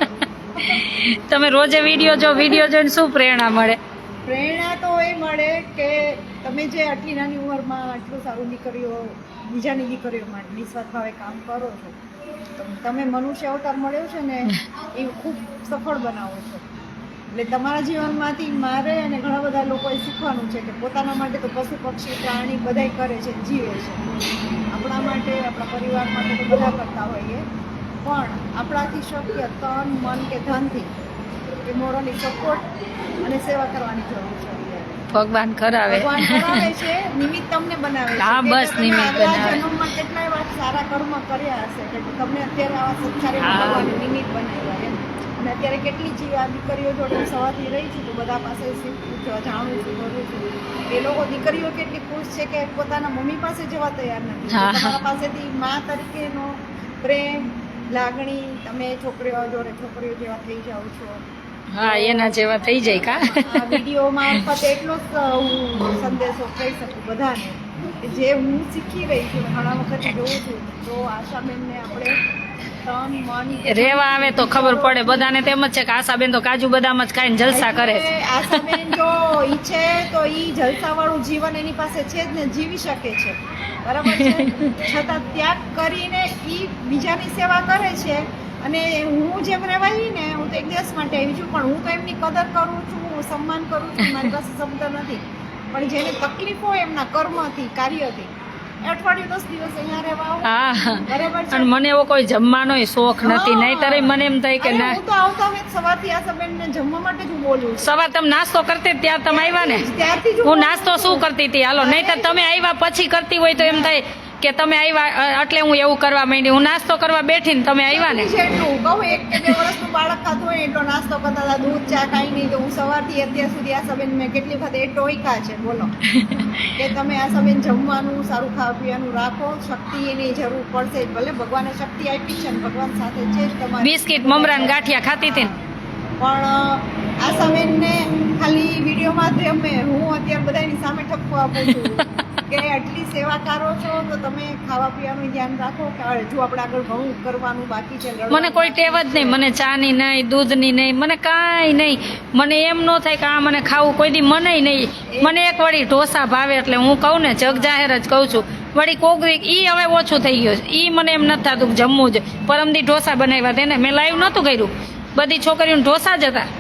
તમે રોજે વિડીયો જોઈને શું પ્રેરણા મળે? પ્રેરણા તો એ મળે કે તમે જે આટલી નાની ઉંમરમાં આટલું સારું બીજાની દીકરીઓ માટે નિસ્વાર્થ ભાવે કામ કરો છો, તમે મનુષ્ય અવતાર મળ્યો છે ને એ ખૂબ સફળ બનાવો છો. એટલે તમારા જીવનમાંથી મારે અને ઘણા બધા લોકોએ શીખવાનું છે કે પોતાના માટે તો પશુ પક્ષી પ્રાણી બધાય કરે છે, જીવે છે. આપણા માટે, આપણા પરિવાર માટે તો બધા કરતા હોઈએ, પણ આપણાથી શક્ય તન મન કે ધનથી એ મોરલી સપોર્ટ અને સેવા કરવાની જરૂર છે. ભગવાન કરાવે. ભગવાન કરાવે છે, નિમિત્ત તમને બનાવે છે. હા, બસ તમે નિમિત્ત આગલા બનાવે. જન્મમાં કેટલાય વાર સારા કર્મ કર્યા હશે કે તમને અત્યારે આવા સંસારી હા. ભગવાને નિમિત્ત બનાવ્યા એમ. અને અત્યારે કેટલી આ દીકરીઓ જોડે હું સવારથી રહી છું તો બધા પાસે શીખું છું, જાણું છું, કરું છું. એ લોકો દીકરીઓ કેટલી ખુશ છે કે પોતાના મમ્મી પાસે જવા તૈયાર નથી. હા. તમારા પાસેથી મા તરીકેનો પ્રેમ, લાગણી, તમે છોકરીઓ જોડે છોકરીઓ જેવા થઈ જાઓ છો. હા, એના જેવા થઈ જાય કા. આ વિડીયો મારફતે એટલો જ હું સંદેશો કહી શકું બધાને કે જે હું શીખી રહી છું, ઘણા વખત જોઉં છું, તો આશાબેનને આપણે તન મન રેવા આવે તો ખબર પડે. બધાને તેમ જ છે કે આશાબેન તો કાજુ બદામ જ ખાઈને જલસા કરે છે. એટલે આશાબેન જો ઈચ્છે તો ઈ જલસાવાળું જીવન એની પાસે છે જ ને, જીવી શકે છે, બરાબર છે. છતાં ત્યાગ કરીને ઈ બીજાની સેવા કરે છે. અને હું જેમ રહેવાય ને, હું તો એક દિવસ માટે આવી છું, પણ હું તો એમની કદર કરું છું, સન્માન કરું છું, મારી પાસે શબ્દ નથી. પણ જેને તકલીફ હોય એમના કર્મથી, કાર્યથી, એ અઠવાડિયું 10 દિવસ અહીંયા રહેવા આવું, હા, બરાબર છે. અને મને એવો કોઈ જમવાનો શોખ નથી. નહીંતર મને એમ થાય કે અરે ના, હું તો આવતા વેત સવારથી આશાબેનને જમવા માટે જ હું બોલું છું. સવાર તમે નાસ્તો કરતી હતી ત્યાં તમે આવ્યા ને, ત્યારથી જ હું નાસ્તો શું કરતી હતી હાલો. નહીંતર તમે આવ્યા પછી કરતી હોય તો એમ થાય કે તમે આવ્યા એટલે હું એવું કરવા માંડી. હું નાસ્તો કરવા બેઠી ને તમે આવ્યા ને. એટલું કહું, 1 કે 2 વર્ષનું બાળક ખાતું હોય એટલો નાસ્તો કરતા હતા, દૂધ ચા કાંઈ નહીં. તો હું સવારથી અત્યાર સુધી આશાબેન મેં કેટલી વખત એ ટોયકા છે, બોલો કે તમે આશાબેન જમવાનું સારું ખાવા પીવાનું રાખો. શક્તિ એની જરૂર પડશે, ભલે ભગવાને શક્તિ આપી છે ને ભગવાન સાથે છે જ તમારી. બિસ્કિટ મમરા ને ગાંઠિયા ખાતી હતી ને. પણ આશાબેનને ખાલી વિડીયો માધ્યમે હું અત્યારે બધાની સામે ઠપકો આપું છું કે આટલી સેવા કરો છો તો તમે ખાવા પીવાનું ધ્યાન રાખો કે હજુ આપણે આગળ ઘણું કરવાનું બાકી છે. મને કોઈ ટેવ જ નહીં. મને ચાની નહીં, દૂધની નહીં, મને કાંઈ નહીં. મને એમ ન થાય કે આ મને ખાવું, કોઈ દી મને નહીં. મને એક વળી ઢોસા ભાવે એટલે હું કહું ને, જગ જાહેર જ કહું છું. વળી કોગરી ઈ હવે ઓછું થઈ ગયું છે. ઈ મને એમ નથી થતું કે જમવું છે. પરમદી ઢોસા બનાવ્યા તેને મેં લાઈવ નહોતું કર્યું. બધી છોકરીઓને ઢોસા જ હતા.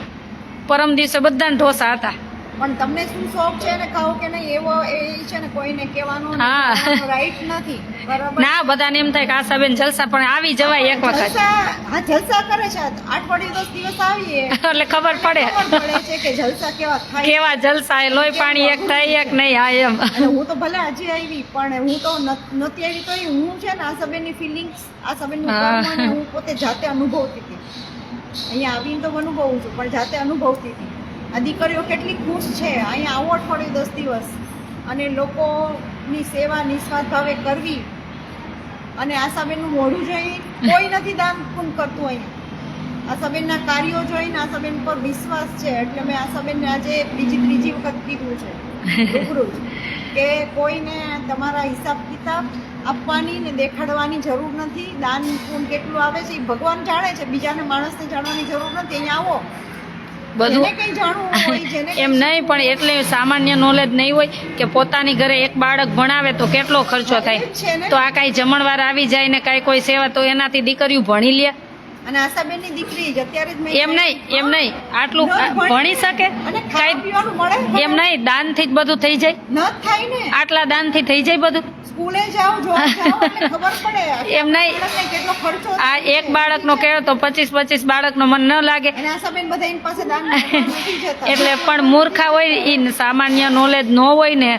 પરમ દિવસે બધાને ઢોસા હતા. પણ તમને શું શોખ છે ને ખાઓ કે નહીં એવો એ છે ને કોઈને કહેવાનો હા. રાઈટ નથી, બરાબર. ના, બધાને એમ થાય કે આશાબેન જલસા, પણ આવી જવાય એક વખત હા, જલસા કરે છે. અઠવાડિયું 10 દિવસ આવીએ એટલે ખબર પડે ખબર પડે છે કે જલસા કેવા થાય. કેવા જલસા એ લોહી પાણી એક થાય એક નહીં. હા એમ. અને હું તો ભલે આજે આવી પણ હું તો નથી આવી તો હું છે ને આશાબેનની ફિલિંગ્સ, આશાબેનનું કર્મ અને હું પોતે જાતે અનુભવતી હતી. અહીંયા આવીને તો અનુભવું છું પણ જાતે અનુભવતી હતી. આ દીકરીઓ કેટલી ખુશ છે. અહીંયા આવો અઠવાડિયું 10 દિવસ અને લોકોની સેવા નિસ્વાર્થ ભાવે કરવી. અને આશાબેનનું મોઢું જોઈ કોઈ નથી દાન પૂન કરતું અહીંયા. આશાબેનના કાર્યો જોઈને આશાબેન પર વિશ્વાસ છે એટલે મેં આશાબેનને આજે ત્રીજી વખત કીધું છે રૂબરૂ કે કોઈને તમારા હિસાબ કિતાબ આપવાની ને દેખાડવાની જરૂર નથી. દાન પૂન કેટલું આવે છે એ ભગવાન જાણે છે, બીજાને માણસને જાણવાની જરૂર નથી. અહીંયા આવો, બધું જેને કંઈ જાણવું હોય, જેને એમ નહીં, પણ એટલે સામાન્ય નોલેજ નહીં હોય કે પોતાની ઘરે એક બાળક ભણાવે તો કેટલો ખર્ચો થાય. તો આ કાંઈ જમણવાર આવી જાય ને કાંઈ કોઈ સેવા તો એનાથી દીકરીઓ ભણી લે. અને આશાબેનની દીકરી જ અત્યારે જ મેં એમ નહીં આટલું ભણી શકે અને ખાવા કાંઈ પીવાનું મળે એમ નહીં, દાનથી જ બધું થઈ જાય. ન થાય ને. આટલા દાનથી થઈ જાય બધું. સ્કૂલે જાઓ જોબ જાઓ એટલે ખબર પડે એમ નહીં. બાળકને કેટલો ખર્ચો આ એક બાળકનો કહેવો તો 25 બાળકનો મન ન લાગે. અને આશાબેન બધા એની પાસે દાન કરવા નથી જતા. એટલે પણ મૂર્ખા હોય એ સામાન્ય નોલેજ ન હોય ને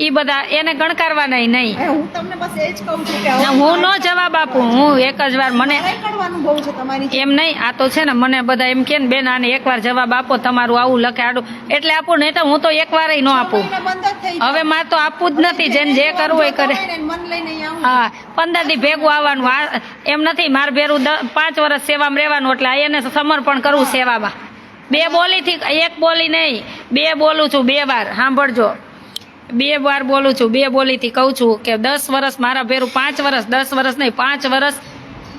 એ બધા એને ગણકારવાના નહીં. હવે હું તમને બસ એ જ કહું છું કે હવે હું ન જવાબ આપું. હું એક જ વાર મને મારે કરવાનું બહુ છે તમારી એમ નહીં, આ તો છે ને મને બધા એમ કે ને બેન આને એકવાર જવાબ આપો, તમારું આવું લખે આડું એટલે આપું, નહીં તો હું તો એકવાર ન આપું. મહિના બંધ જ થઈ જાય. હવે મારે તો આપવું જ નથી. જેને જે કરવું એ કરે. હોય ને મન લઈને અહીં આવું. હા, 15 દી ભેગું આવવાનું. એમ નથી મારે ભેરું 5 વર્ષ સેવામાં રહેવાનું એટલે એને સમર્પણ કરવું સેવામાં. 2 બોલીથી 1 બોલી નહીં, 2 બોલું છું. 2 વાર સાંભળજો, 2 વાર બોલું છું. 2 બોલીથી કહું છું કે 10 વર્ષ મારા ભેરું, 5 વર્ષ, 10 વર્ષ નહીં, 5 વર્ષ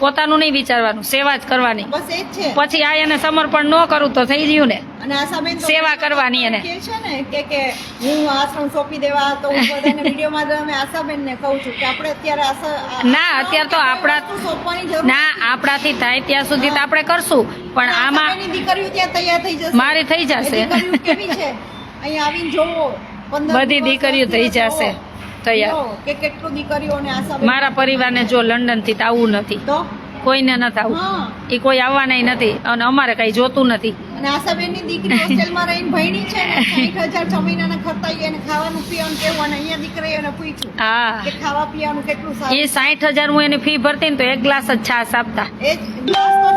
પોતાનું નહીં વિચારવાનું, સેવા જ કરવાની. બસ એ જ છે. પછી આ એને સમર્પણ ન કરું તો થઈ ગયું ને. અને આશાબેન તો સેવા કરવાની એને. કહે છે ને કે હું આશ્રમ સોંપી દેવા, તો હું બધાને વિડીયોમાં અમે આશાબેનને કહું છું કે આપણે અત્યારે ના, અત્યારે તો સોંપવાની જરૂર ના, આપણાથી થાય ત્યાં સુધી તો આપણે કરશું, પણ આમાં આશાબેનની દીકરીઓ ત્યાં તૈયાર થઈ જશે. મારી થઈ એ જશે. દીકરીઓ કેવી છે અહીંયા આવીને જોવો, 15 બધી દિવસ, દીકરીઓ 10 થઈ દિવસ જશે જોવો. તૈયાર. જોવો કે કેટલું દીકરીઓને આશાબેન મારા પરિવારને જો લંડન થી આવવું નથી, તો કોઈને નથી આવવું, હા. એ કોઈ આવવાના નથી, અને અમારે કઈ જોતું નથી. અને આશાબેનની દીકરી હોસ્ટેલમાં રહીને ભણી છે ને 60,000 6 મહિનાના ખર્ચા એને ખાવાનું પીવાનું કેવું, અને અહીંયા દીકરીઓને પૂછ્યું હા, કે ખાવા પીવાનું કેટલું એ સારું. 60,000 હું એની ફી ભરતી ને તો એક ગ્લાસ જ છાશ આપતા. એ જ ગ્લાસ તો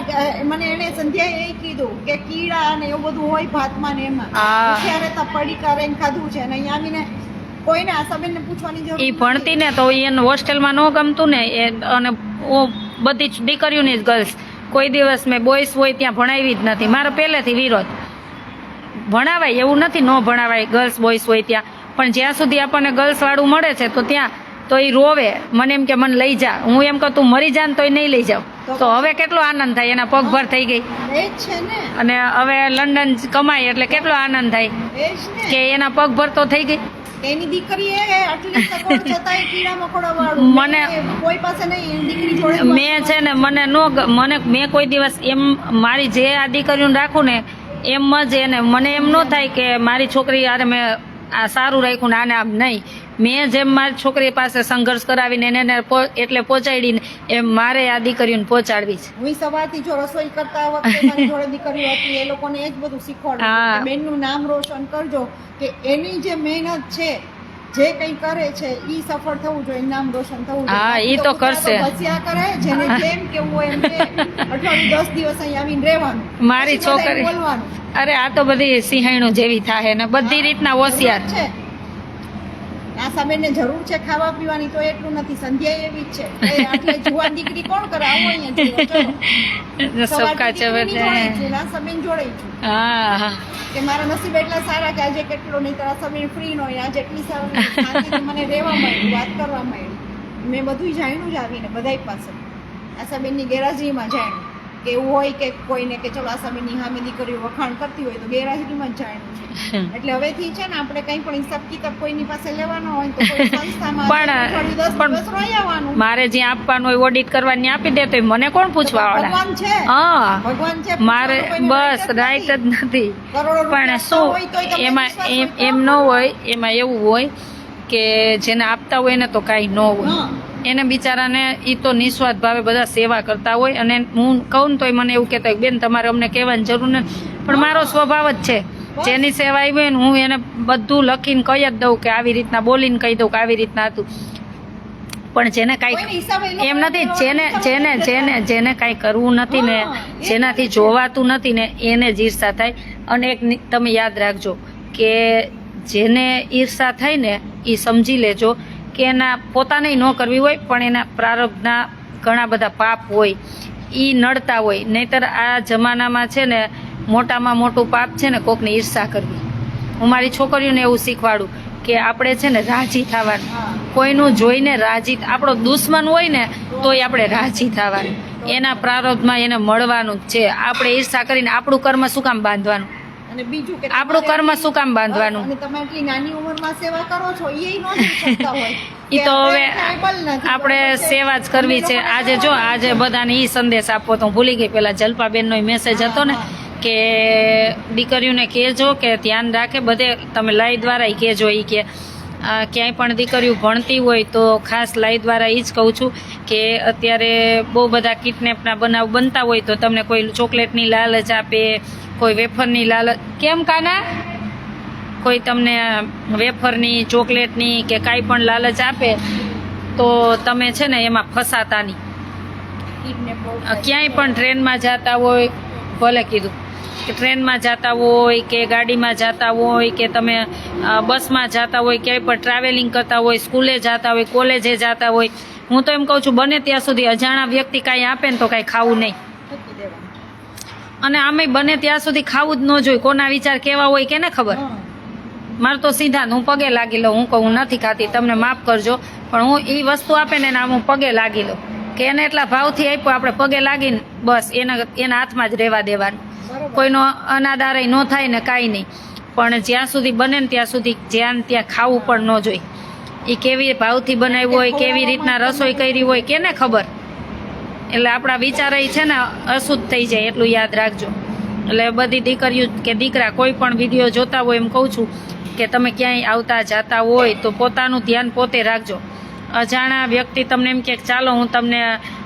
છે મને એને સંધ્યાએ એ કીધું કે કીડા અને એવું બધું હોય ભાતમાં ને એમાં. હા. ત્યારે તો પડીકા રહીને ખાધું છે, અને અહીંયા આવીને કોઈને આશાબેનને પૂછવાની જરૂર એ નથી. ભણતી ને તો એને હોસ્ટેલમાં ન ગમતું ને, અને બધી જ દીકરીઓની જ ગર્લ્સ, કોઈ દિવસ મેં બોયસ હોય ત્યાં ભણાવી જ નથી. મારો પહેલેથી વિરોધ. ભણાવાય એવું નથી, ન ભણાવાય, ગર્લ્સ બોયસ હોય ત્યાં, પણ જ્યાં સુધી આપણને ગર્લ્સ વાળું મળે છે તો ત્યાં તો એ રોવે, મને એમ કે મને લઈ જા. હું એમ કહું તું મરી જા ને તોય નહીં લઈ જાઉં. તો હવે કેટલો આનંદ થાય, એના પગભર થઈ ગઈ, એ જ છે ને, અને હવે લંડન કમાય એટલે કેટલો આનંદ થાય એ જ ને કે એના પગભર તો થઈ ગઈ. એની દીકરી આટલી સગવડ છતાંય કીડા મકોડા વાળું કોઈ પાસે નહીં, એની દીકરી જોડે મેં છે ને મેં કોઈ દિવસ એમ મારી જે આ દીકરીઓને રાખું ને એમ જ એને, મને એમ ન થાય કે મારી છોકરી યાર મેં આ સારું રાખ્યું ને આને આમ નહીં. મેં જેમ મારી છોકરી પાસે સંઘર્ષ કરાવીને એને એટલે પહોંચાડીને એમ મારે આ દીકરીઓને પહોંચાડવી છે. હું સવારથી જો રસોઈ કરતા વખતે મારી જોડે દીકરીઓ હતી, એ લોકોને એ જ બધું શીખવાડું હા. કે બેનનું નામ રોશન કરજો, કે એની જે મહેનત છે, જે કંઈ કરે છે ઈ સફળ થવું જોઈએ, નામ રોશન થવું જોઈએ. હા, ઈ તો કરશે. ભસ્યા કરે, જેને જેમ કેવું હોય એમ કે અઠવાડિયું 10 દિવસ અહીં આવીને રહેવાનું. મારી પછી બધાને છોકરી બોલવાનું અરે આ તો બધી સિંહાણું જેવી થાય ને બધી રીતના હોશિયાર છે. આશાબેનને જરૂર છે ખાવા પીવાની, તો એટલું નથી. સંધ્યા એવી જ છે. એ આટલે જુવાન દીકરી કોણ કરે? આવો અહીંયા ચલો. સબકા ચબર આશાબેન જોડે છું હા, કે મારા નસીબ એટલા સારા કે આજે કેટલો નહીં તો આશાબેન ફ્રી નો હોય, આજે એટલી સારી શાંતિથી મને રહેવા માંડ્યું, વાત કરવા માંડ્યું. મેં બધું જાણ્યું જ આવીને બધાય પાસે આશાબેનની ગેરહાજરીમાં જાણ્યું કે એવું હોય કે કોઈને કે ચલો આશાબેનની સામે દીકરીઓ વખાણ કરતી હોય તો ગેરહાજરીમાં જ જાણ્યું છે. એટલે હવેથી છે ને આપણે કંઈ પણ હિસાબ કિતાબ કોઈની પાસે લેવાનો હોય તો કોઈ સંસ્થામાં પણ 10 દિવસ રહી આવવાનું. મારે જ્યાં આપવાનું હોય ઓડિટ કરવાની આપી દે તો મને કોણ પૂછવા વાળા? ભગવાન છે, હા, ભગવાન છે. મારે બસ રાઈટ જ નથી. પણ શું એમ ન હોય, એમાં એવું હોય કે જેને આપતા હોય ને તો કાંઈ ન હોય, એને બિચારાને એ તો નિસ્વાર્થ ભાવે બધા સેવા કરતા હોય. અને હું કહું ને તોય મને એવું કહેતા હોય બેન તમારે અમને કહેવાની જરૂર નથી, પણ મારો સ્વભાવ જ છે, જેની સેવા આવી હોય ને હું એને બધું લખીને કહી જ દઉં કે આવી રીતના બોલીને કહી દઉં કે આવી રીતના હતું. પણ જેને કાંઈ એમ નથી, જેને કાંઈ કરવું નથી ને, જેનાથી જોવાતું નથી ને એને જ ઈર્ષા થાય. અને એક તમે યાદ રાખજો કે જેને ઈર્ષા થાય ને એ સમજી લેજો કે એના પોતાને ન કરવી હોય, પણ એના પ્રારબ્ધના ઘણા બધા પાપ હોય, એ નડતા હોય. નહીંતર આ જમાનામાં છે ને મોટામાં મોટું પાપ છે ને કોકની ઈર્ષા કરવી. હું મારી છોકરીઓને એવું શીખવાડું કે આપણે છે ને રાજી થવાનું, કોઈનું જોઈને રાજી, આપણો દુશ્મન હોય ને તોય આપણે રાજી થવાનું, એના પ્રારબ્ધમાં એને મળવાનું જ છે. આપણે ઈર્ષા કરીને આપણું કર્મ શું કામ બાંધવાનું? અને બીજું કે આપણું કર્મ શું કામ બાંધવાનું? અને તમે આટલી નાની ઉંમરમાં સેવા કરો છો એ ન જોઈ શકતા હોય. ઈ તો હવે આપણે સેવા જ કરવી છે. આજે જો આજે બધાને ઈ સંદેશ આપવો તો હું ભૂલી ગઈ, પેલા જલ્પાબેનનો મેસેજ હતો ને કે દીકરીઓને કહેજો કે ધ્યાન રાખે, બધે તમે લાઈ દ્વારા કહેજો. એ કે ક્યાંય પણ દીકરીઓ ભણતી હોય તો ખાસ લાઈ દ્વારા એ જ કહું છું કે અત્યારે બહુ બધા કિડનેપના બનાવ બનતા હોય તો તમને કોઈ ચોકલેટની લાલચ આપે, કોઈ વેફરની લાલચ, કેમ કાના, કોઈ તમને વેફરની ચોકલેટની કે કાંઈ પણ લાલચ આપે તો તમે છે ને એમાં ફસાતા નહીં. ક્યાંય પણ ટ્રેનમાં જતા હોય, ભલે કીધું કે ટ્રેનમાં જતા હોય કે ગાડીમાં જતા હોય કે તમે બસમાં જતા હોય, ક્યાંય પણ ટ્રાવેલિંગ કરતા હોય, સ્કૂલે જતા હોય, કોલેજે જતા હોય, હું તો એમ કહું છું બને ત્યાં સુધી અજાણા વ્યક્તિ કાંઈ આપે ને તો કાંઈ ખાવું નહીં. અને આમે બને ત્યાં સુધી ખાવું જ ન જોઈએ. કોના વિચાર કેવા હોય કેને ખબર? મારે તો સીધા હું પગે લાગી લઉં. હું કહું હું નથી ખાતી, તમને માફ કરજો, પણ હું એ વસ્તુ આપે ને આમ હું પગે લાગી લઉં કે એને એટલા ભાવથી આપ્યો, આપણે પગે લાગીને બસ એના હાથમાં જ રહેવા દેવાનું. બરોબર. કોઈનો અનાદારય ન થાય ને કાંઈ નહીં, પણ જ્યાં સુધી બને ને ત્યાં સુધી જ્યાં ત્યાં ખાવું પણ ન જોઈએ. એ કેવી ભાવથી બનાવ્યું હોય, કેવી રીતના રસોઈ કરી હોય, કેને ખબર. એટલે આપણા વિચાર છે ને અશુદ્ધ થઈ જાય, એટલું યાદ રાખજો. એટલે બધી દીકરીઓ કે દીકરા કોઈ પણ વિડીયો જોતા હોય એમ કહું છું કે તમે ક્યાંય આવતા જાતા હોય તો પોતાનું ધ્યાન પોતે રાખજો. અજાણા વ્યક્તિ તમને એમ કે ચાલો હું તમને,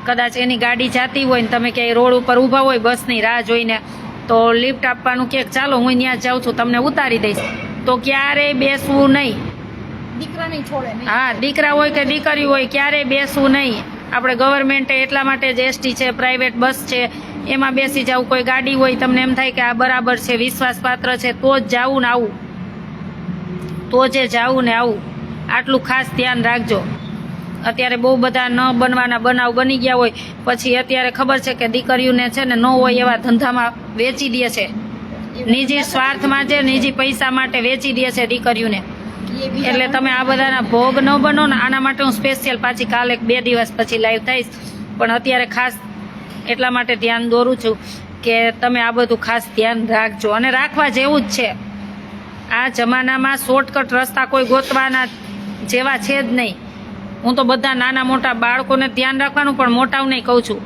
કદાચ એની ગાડી જાતી હોય ને તમે ક્યાંય રોડ ઉપર ઊભા હોય બસની રાહ જોઈને, તો લિફ્ટ આપવાનું કે ચાલો હું ત્યાં જાઉં છું તમને ઉતારી દઈશ, તો ક્યારેય બેસવું નહીં. દીકરા નહીં છોડે નહીં. હા, દીકરા હોય કે દીકરી હોય ક્યારેય બેસવું નહીં. આપણે ગવર્મેન્ટે એટલા માટે જ એસટી છે, પ્રાઇવેટ બસ છે, એમાં બેસી જાવ. કોઈ ગાડી હોય તમને એમ થાય કે આ બરાબર છે, વિશ્વાસપાત્ર છે, તો જ જાવું ને આવું, તો જે જાવું ને આવું. આટલું ખાસ ધ્યાન રાખજો. અત્યારે બહુ બધા ન બનવાના બનાવ બની ગયા હોય, પછી અત્યારે ખબર છે કે દીકરીઓને છે ને ન હોય એવા ધંધામાં વેચી દે છે, નિજી સ્વાર્થમાં છે, નિજી પૈસા માટે વેચી દે છે દીકરીઓને. એટલે તમે આ બધાના ભોગ ન બનો ને. આના માટે હું સ્પેશિયલ પાછી કાલે 2 દિવસ પછી લાઈવ થઈશ, પણ અત્યારે ખાસ એટલા માટે ધ્યાન દોરું છું કે તમે આ બધું ખાસ ધ્યાન રાખજો. અને રાખવા જેવું જ છે. આ જમાનામાં શોર્ટકટ રસ્તા કોઈ ગોતવાના જેવા છે જ નહીં. હું તો બધા નાના મોટા બાળકોને ધ્યાન રાખવાનું, પણ મોટાઓને કહું છું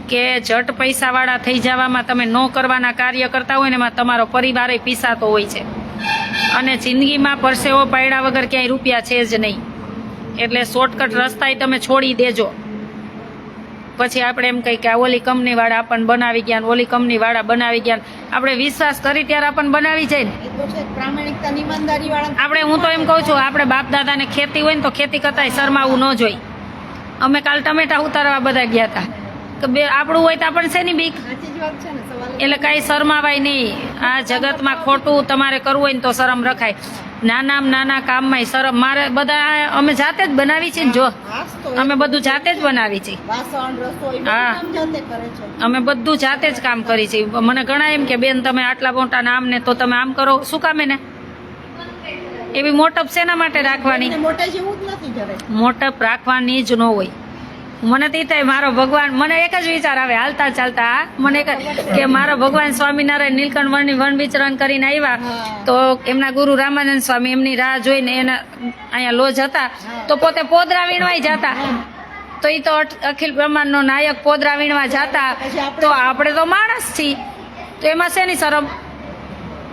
કે જટ પૈસાવાળા થઈ જવામાં તમે ન કરવાના કાર્ય કરતા હોય ને એમાં તમારો પરિવારે પીસાતો હોય છે. અને જિંદગીમાં પરસેવો પાડ્યા વગર ક્યાંય રૂપિયા છે જ નહીં. એટલે શોર્ટકટ રસ્તાય તમે છોડી દેજો. પછી આપણે એમ કહી કે આ ઓલી કંપનીવાળા આપણને બનાવી ગયા, ઓલી કંપનીવાળા બનાવી ગયા. આપણે વિશ્વાસ કરી ત્યારે આપણને બનાવી જાય ને. એ તો છે પ્રામાણિકતા, ઈમાનદારીવાળા. આપણે, હું તો એમ કહું છું, આપણે બાપ દાદાને ખેતી હોય ને તો ખેતી કરતાંય શરમાવું ન જોઈ. અમે કાલ ટમેટા ઉતારવા બધા ગયા હતા કે બે આપણું હોય તો આપણને શેની બીક. સાચી જ વાત છે ને. સવાલ એટલે કાંઈ શરમાવાય નહીં. આ જગતમાં ખોટું તમારે કરવું હોય ને તો શરમ રખાય. નાનામાં નાના કામમાં શરમ. મારે બધા અમે જાતે જ બનાવી છે ને. જો હાસ તો અમે બધું જાતે જ બનાવી છીએ. વાસણ, રસોઈ હા. બધું કામ જાતે કરે છે. અમે બધું જાતે જ કામ કરી છીએ. મને ઘણા એમ કે બેન તમે આટલા મોટા નામ ને તો તમે આમ કરો, શું કામે ને? એવી મોટપ શેના માટે રાખવાની? એને મોટા જેવું જ નથી જરાય. મોટપ રાખવાની જ ન હોય. મને તો ઈ થાય મારો ભગવાન, મને એક જ વિચાર આવે હાલતા ચાલતા, મને એક કે મારો ભગવાન સ્વામિનારાયણ નીલકંઠ વનની વન વિચરણ કરીને આવ્યા, તો એમના ગુરુ રામાનંદ સ્વામી એમની રાહ જોઈને એના અહીંયા લોજ હતા, તો પોતે પોદરા વીણવાય જતા. તો એ તો અખિલ બ્રહ્માંડનો નાયક પોદરા વીણવા જતા. તો આપણે તો માણસ છીએ, તો એમાં શેની શરમ?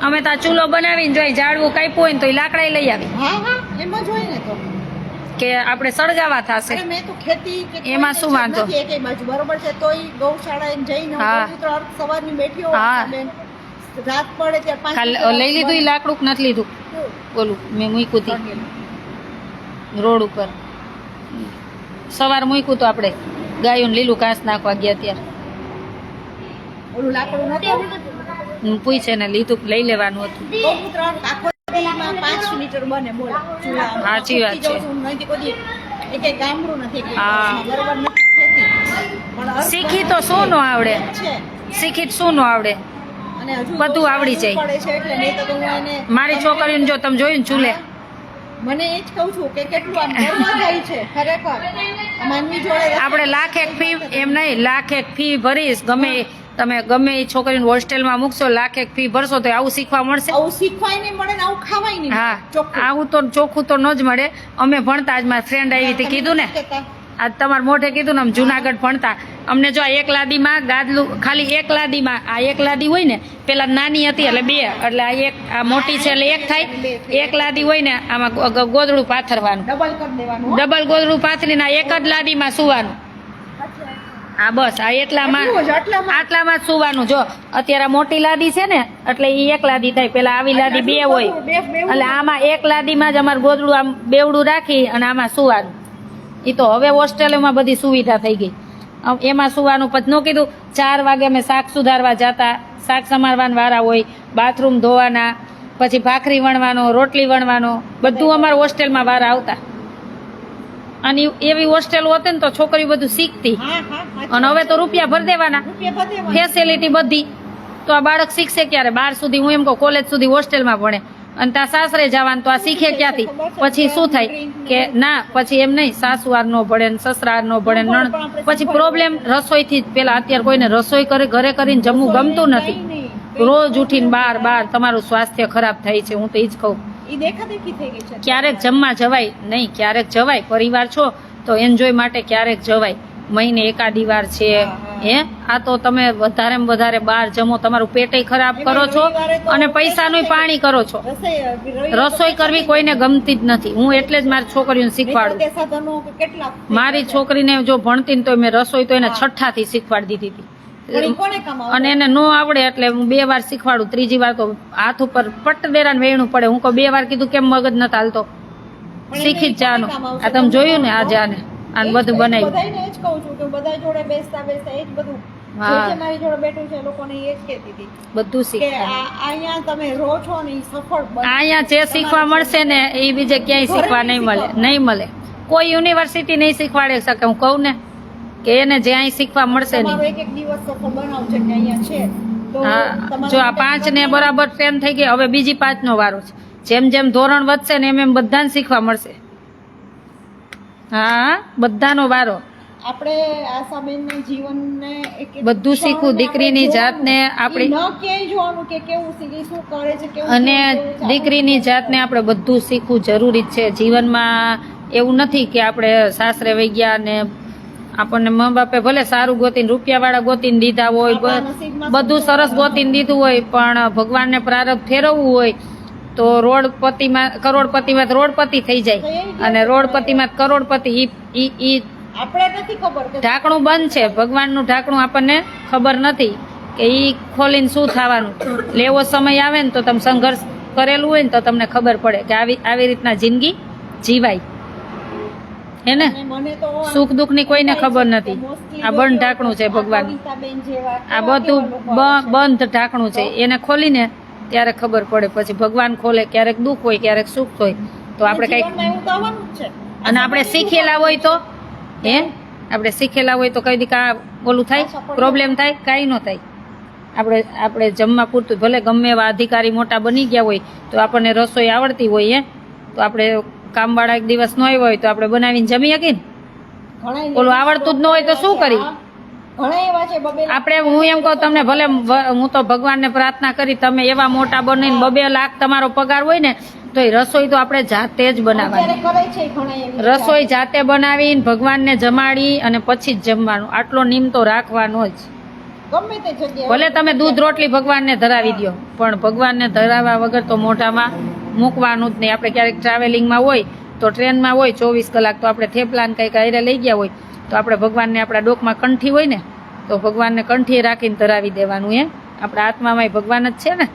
અમે તો આ ચૂલો બનાવીને જોઈ ઝાડવું કાપ્યું હોય ને તો એ લાકડા લઈ આવી હા હા, એમાં જ હોય ને. તો કે આપણે સળગાવા થશે. અરે મેં તો ખેતી કે એમાં શું વાંધો? નથી એકેય બાજુ, બરોબર છે. તોય ગૌશાળાએ જઈને હા. ગૌમૂત્ર અર્થ સવારની બેઠી હોઉં હા. બેન, રાત પડે ત્યારે 5 ખાલી લઈ લીધું ઈ લાકડું કે નથી લીધું? બોલું મેં મૂક્યું તી રોડ ઉપર. સવાર મૂક્યું તો આપણે ગાયોને લીલું ઘાસ નાખવા ગયા ત્યારે ઓલું લાકડું નતું. પૂછે ને લીધું, લઈ લેવાનું હતું. ગૌમૂત્ર અર્થ આખો દિવસમાં 5 લીટર બને. બોલ ચૂલામાં. સાચી વાત છે. નથી કોઈ એકેય ગામડું નથી, એકેય હા. ગામમાં બરોબર નથી ખેતી. પણ અર્થ શીખી તો શું નો આવડે? છે. શીખી તો શું નો આવડે? અને હજુ બધું આવડી જાય. પડે છે એટલે નહીં તો હું એને મારી છોકરીને જો તમે જોયું ને ચૂલે, મને એ જ કહું છું કે કેટલું આમ ગર્વ થાય છે ખરેખર. આ માનવી જોડે આપણે લાખ એક ફી, એમ નહીં, લાખ એક ફી ભરીશ, ગમે તમે ગમે એ છોકરીને હોસ્ટેલમાં મૂકશો, લાખ એક ફી ભરશો તો આવું શીખવા મળશે? આવું શીખવાય નહીં મળે ને આવું ખાવાય નહીં. હા, ચોખ્ખું. આવું તો ચોખ્ખું તો ન જ મળે. અમે ભણતા, આજ મારી ફ્રેન્ડ આવી હતી કીધું ને, આજ તમારા મોઢે કીધું ને, અમે જુનાગઢ ભણતા. અમને જો આ એક લાદીમાં ગાદલું, ખાલી એક લાદીમાં, આ એક લાદી હોય ને, પેલા નાની હતી એટલે 2, એટલે આ એક, આ મોટી છે એટલે 1 થાય. એક લાદી હોય ને આમાં ગોદડું પાથરવાનું, ડબલ કરી દેવાનું. ડબલ ગોદડું પાથરીને આ એક જ લાદીમાં સુવાનું. હા બસ, આ એટલામાં આટલામાં જ સુવાનું. જો અત્યારે આ મોટી લાદી છે ને એટલે એ એક લાદી થાય. પેલા આવી લાદી 2 હોય એટલે આમાં એક લાદીમાં જ અમારું ગોદડું આમ બેવડું રાખી અને આમાં સુવાનું. એ તો હવે હોસ્ટેલોમાં બધી સુવિધા થઈ ગઈ, એમાં સુવાનું. પછી નો કીધું 4 વાગે અમે શાક સુધારવા જતા, શાક સમારવાના વારા હોય, બાથરૂમ ધોવાના, પછી ભાખરી વણવાનો, રોટલી વણવાનો, બધું અમારા હોસ્ટેલમાં વારા આવતા. અને એવી હોસ્ટેલ હોતી ને તો છોકરી બધું શીખતી. હા હા. અને હવે તો રૂપિયા ભરી દેવાના, રૂપિયા ભરી દેવાના. ફેસિલિટી બધી. તો આ બાળક શીખશે ક્યારે? 12 સુધી, હું એમ કહું કોલેજ સુધી હોસ્ટેલમાં ભણે, અને ત્યાં સાસરે જવાનું તો આ શીખે ક્યાંથી? પછી શું થાય કે ના, પછી એમ નહીં, સાસુવાર નો ભળે ને સસરાર નો ભળે ને નણંદ, પછી પ્રોબ્લેમ રસોઈથી જ. પેલા અત્યારે કોઈને રસોઈ કરે ઘરે કરીને જમવું ગમતું નથી. રોજ ઉઠીને બાર તમારું સ્વાસ્થ્ય ખરાબ થાય છે. હું તો એ જ કહું, ક્યારેક જમવા જવાય નહીં, ક્યારેક જવાય, પરિવાર છો તો એન્જોય માટે ક્યારેક જવાય, મહિને એકાદી વાર છે. આ તો તમે વધારે બહાર જમો, તમારું પેટે ખરાબ કરો છો અને પૈસાનું પાણી કરો છો. રસોઈ કરવી કોઈને ગમતી જ નથી. હું એટલે જ મારી છોકરીઓને શીખવાડું. મારી છોકરીને જો ભણતી ને તો મેં રસોઈ તો એને 6ઠ્ઠા થી શીખવાડી દીધી હતી, અને એને નો આવડે એટલે હું 2 વાર શીખવાડું, 3જી વાર તો હાથ ઉપર પટ દેરાને વેણું પડે. હું 2 વાર કીધું કેમ મગજ ન હાલતો, શીખી જ જવાનું. આ તમે જોયું ને આજે આને બધું બનાવ્યું. બધાને જ કહું છું કે બધા જોડે બેસતા એ જ બધું જે મારી જોડે બેઠું છે લોકોને એ જ કહેતી હતી બધું કે શીખ. અહીંયા તમે રહો છો ને ઈ સફળ અહીંયા જે શીખવા મળશે ને એ બીજે ક્યાંય શીખવા નહીં મળે. કોઈ યુનિવર્સિટી નહીં શીખવાડી શકે. હું કહું ને કે એને જે અહીં શીખવા મળશે નહીં. એક દિવસ સફળ બનાવજો કે અહીંયા છે તો હા, જો આ 5 ને બરાબર ટ્રેન થઈ ગઈ, હવે બીજી 5 નો વારો છે. જેમ ધોરણ વધશે ને એમ બધાને શીખવા મળશે. હા, બધાનો વારો. આપણે આશાબેનના જીવનને બધું શીખવું, દીકરીની જાતને આપણી ન ક્યાંય જોવાનું કે કેવું શીખી શું કરે છે કેવું, અને દીકરીની જાતને આપણે બધું શીખવું જરૂરી જ છે જીવનમાં. એવું નથી કે આપણે સાસરે વહી ગયા ને આપણને મા બાપે ભલે સારું ગોતીને રૂપિયાવાળા ગોતીને દીધા હોય, બધું સરસ ગોતીને દીધું હોય, પણ ભગવાનને પ્રારબ્ધ ફેરવવું હોય તો કરોડપતિમાં રોડપતિ થઈ જાય, અને રોડપતિમાં કરોડપતિ. ઈ આપણે નથી ખબર કે ઢાંકણું બંધ છે, ભગવાનનું ઢાંકણું આપણને ખબર નથી કે ઈ ખોલીને શું થવાનું. એટલે એવો સમય આવે ને તો તમે સંઘર્ષ કરેલું હોય ને તો તમને ખબર પડે કે આવી રીતના જિંદગી જીવાય. હે ને? સુખ દુઃખ ની કોઈને ખબર નથી. આ બંધ ઢાંકણું છે ભગવાન. આ બધું બંધ ઢાંકણું છે, એને ખોલીને ત્યારે ખબર પડે. પછી ભગવાન ખોલે, ક્યારેક દુઃખ હોય ક્યારેક સુખ હોય. તો આપણે કઈક, અને આપણે શીખેલા હોય તો આપણે શીખેલા હોય તો કઈ દી કા ઓલું થાય, પ્રોબ્લેમ થાય, કાંઈ ન થાય. આપણે જમવા પૂરતું, ભલે ગમે એવા અધિકારી મોટા બની ગયા હોય તો આપણને રસોઈ આવડતી હોય, તો આપણે કામવાળા એક દિવસ ન આવ્યો હોય તો આપણે બનાવીને જમી શકીએ ને. ઓલું આવડતું જ ન હોય તો શું કરી આપણે? હું એમ કહું તમને, ભલે હું તો ભગવાનને પ્રાર્થના કરી તમે એવા મોટા બનીને 2 લાખ તમારો પગાર હોય ને તો એ રસોઈ તો આપણે જાતે જ બનાવવાની. રસોઈ જાતે બનાવીને ભગવાનને જમાડી અને પછી જ જમવાનું. આટલો નિયમ તો રાખવાનો જ. ભલે તમે દૂધ રોટલી ભગવાનને ધરાવી દો, પણ ભગવાનને ધરાવવા વગર તો મોઢામાં મૂકવાનું જ નહીં. આપણે ક્યારેક ટ્રાવેલિંગમાં હોય તો ટ્રેનમાં હોય 24 કલાક, તો આપણે થેપલાને કંઈક આયરે લઈ ગયા હોય તો આપણે ભગવાનને, આપણા ડોકમાં કંઠી હોય ને તો ભગવાનને કંઠી રાખીને ધરાવી દેવાનું. આપણા આત્મામાં ભગવાન જ છે ને,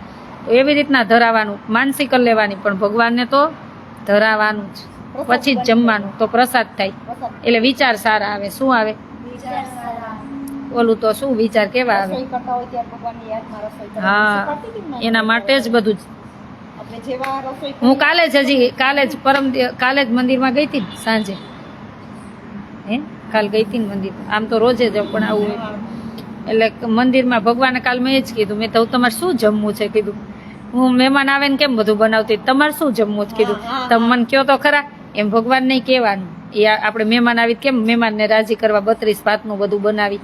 તો એવી રીતના ધરાવાનું, માનસી કરી લેવાની, પણ ભગવાનને તો ધરાવાનું જ, પછી જ જમવાનું. તો પ્રસાદ થાય એટલે વિચાર સારા આવે. શું આવે? ઓલું તો શું વિચાર કેવા આવે? હા, એના માટે જ બધું જ. હું કાલે જ મંદિરમાં ગઈ હતી સાંજે. કાલ ગઈ હતી ને મંદિર. આમ તો રોજે જ પણ આવું હોય એટલે મંદિરમાં ભગવાને કાલ મેં જ કીધું, મેં તો તમારે શું જમવું છે કીધું. હું મહેમાન આવે ને કેમ બધું બનાવતી, તમારે શું જમવું છે કીધું. તમે મને કહો તો ખરા. એમ ભગવાન નહીં કહેવાનું. એ આપણે મહેમાન આવી કેમ મહેમાનને રાજી કરવા 32 ભાતનું બધું બનાવી.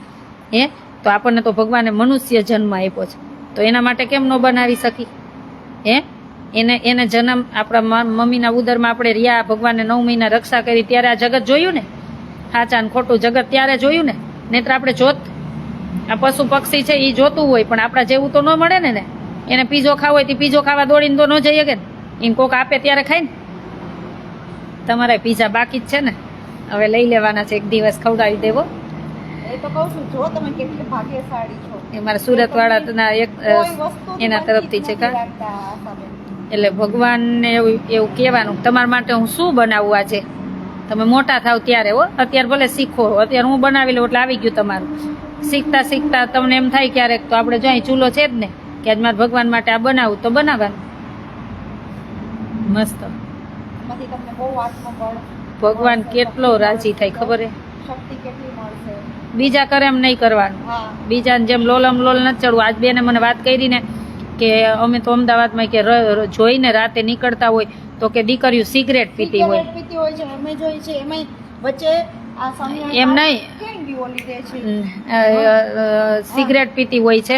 તો આપણને તો ભગવાને મનુષ્ય જન્મ આપ્યો છે, તો એના માટે કેમ ન બનાવી શકી? એને જન્મ આપણા મમ્મીના ઉદરમાં આપણે રહ્યા, ભગવાનને 9 મહિના રક્ષા કરી, ત્યારે આ જગત જોયું ને, સાચા ને ખોટું જગત ત્યારે જોયું ને. નહીતર આપણે આ પશુ પક્ષી છે એ જોતું હોય, પણ આપણા જેવું તો ન મળે ને. એને પીઝો ખાવો હોય તો પીઝો ખાવા દોડીને તો ન જઈએ કે એને કોક આપે ત્યારે ખાય ને. તમારે પીઝા બાકી જ છે ને, હવે લઈ લેવાના છે, એક દિવસ ખવડાવી દેવો. એ તો કહું છું, જો તમે કેટલી ભાગ્યશાળી છો. એ મારા સુરત વાળા એક એના તરફથી છે કા. એટલે ભગવાનને એવું કહેવાનું, તમારા માટે હું શું બનાવું આજે, તમે મોટા થાવ ત્યારે. અત્યારે ભલે શીખો, અત્યારે હું બનાવી લઉં એટલે આવી ગયું તમારું. શીખતા શીખતા તમને એમ થાય ક્યારેક તો આપણે જો અહીં ચૂલો છે જ ને, કે આજ મારે ભગવાન માટે આ બનાવું તો બનાવવાનું. મસ્ત. ભગવાન કેટલો રાજી થાય ખબર હે? બીજા કરે એમ નહીં કરવાનું. બીજાને જેમ લોલમ લોલ નથી ચડવું. આજ બેને મને વાત કરી ને કે અમે તો અમદાવાદમાં કે જોઈને રાતે નીકળતા હોય તો કે દીકરીઓ સિગરેટ પીતી હોય. સિગરેટ પીતી હોય છે, અમે જોઈ છે. એમાંય વચ્ચે આ સામે એમ નહીં. કેમ બી ઓલી દે છે. સિગરેટ પીતી હોય છે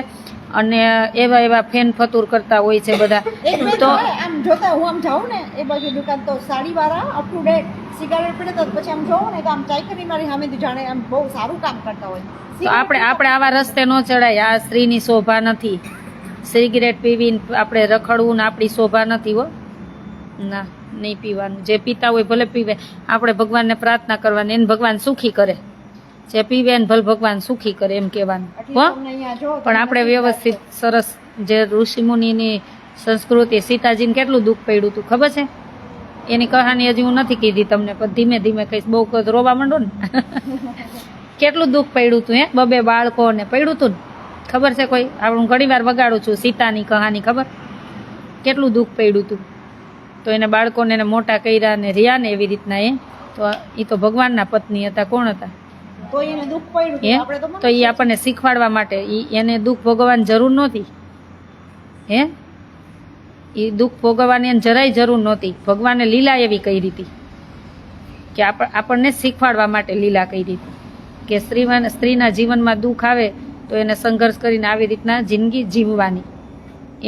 અને એવા ફેન ફતુર કરતા હોય છે બધા. એક બેન તો હોય, આમ જોતા હું આમ જાઉં ને એ બાજુ દુકાન તો સાડી વાળા અપ ટુ ડેટ સિગારેટ પીડે તો પછી આમ જોઉં ને તો આમ ચાય કરી મારી સામેથી જાણે આમ બહુ સારું કામ કરતા હોય. તો આપણે આવા રસ્તે ન ચડાય. આ સ્ત્રીની શોભા નથી. સિગરેટ પીવીને આપણે રખડવું ને આપણી શોભા નથી હો. ના, નહીં પીવાનું. જે પીતા હોય ભલે પીવે. આપણે ભગવાનને પ્રાર્થના કરવાની, એને ભગવાન સુખી કરે. જે પીવે એને ભલે ભગવાન સુખી કરે એમ કહેવાનું હો. પણ આપણે વ્યવસ્થિત સરસ જે ઋષિમુનિની સંસ્કૃતિ, સીતાજીને કેટલું દુઃખ પડ્યું હતું ખબર છે? એની કહાની હજી હું નથી કીધી તમને, પણ ધીમે ધીમે કહીશ. બહુ રોવા માંડો ને. કેટલું દુઃખ પડ્યું હતું બબે બાળકોને પડ્યું હતું ને. ખબર છે કોઈ? હું ઘણી વાર વગાડું છું સીતાની કહાની. ખબર કેટલું દુઃખ પડ્યું હતું? તો એને બાળકોને એને મોટા કર્યા ને રહ્યા ને એવી રીતના. એ તો ભગવાનના પત્ની હતા. કોણ હતા? તો એને દુઃખ પડ્યું તો એ આપણને શીખવાડવા માટે. એને દુઃખ ભોગવવાની જરૂર નહોતી. એ દુઃખ ભોગવવાની એને જરાય જરૂર નહોતી. ભગવાને લીલા એવી કરી હતી કે આપણને શીખવાડવા માટે લીલા કરી હતી કે સ્ત્રીના જીવનમાં દુઃખ આવે તો એને સંઘર્ષ કરીને આવી રીતના જિંદગી જીવવાની.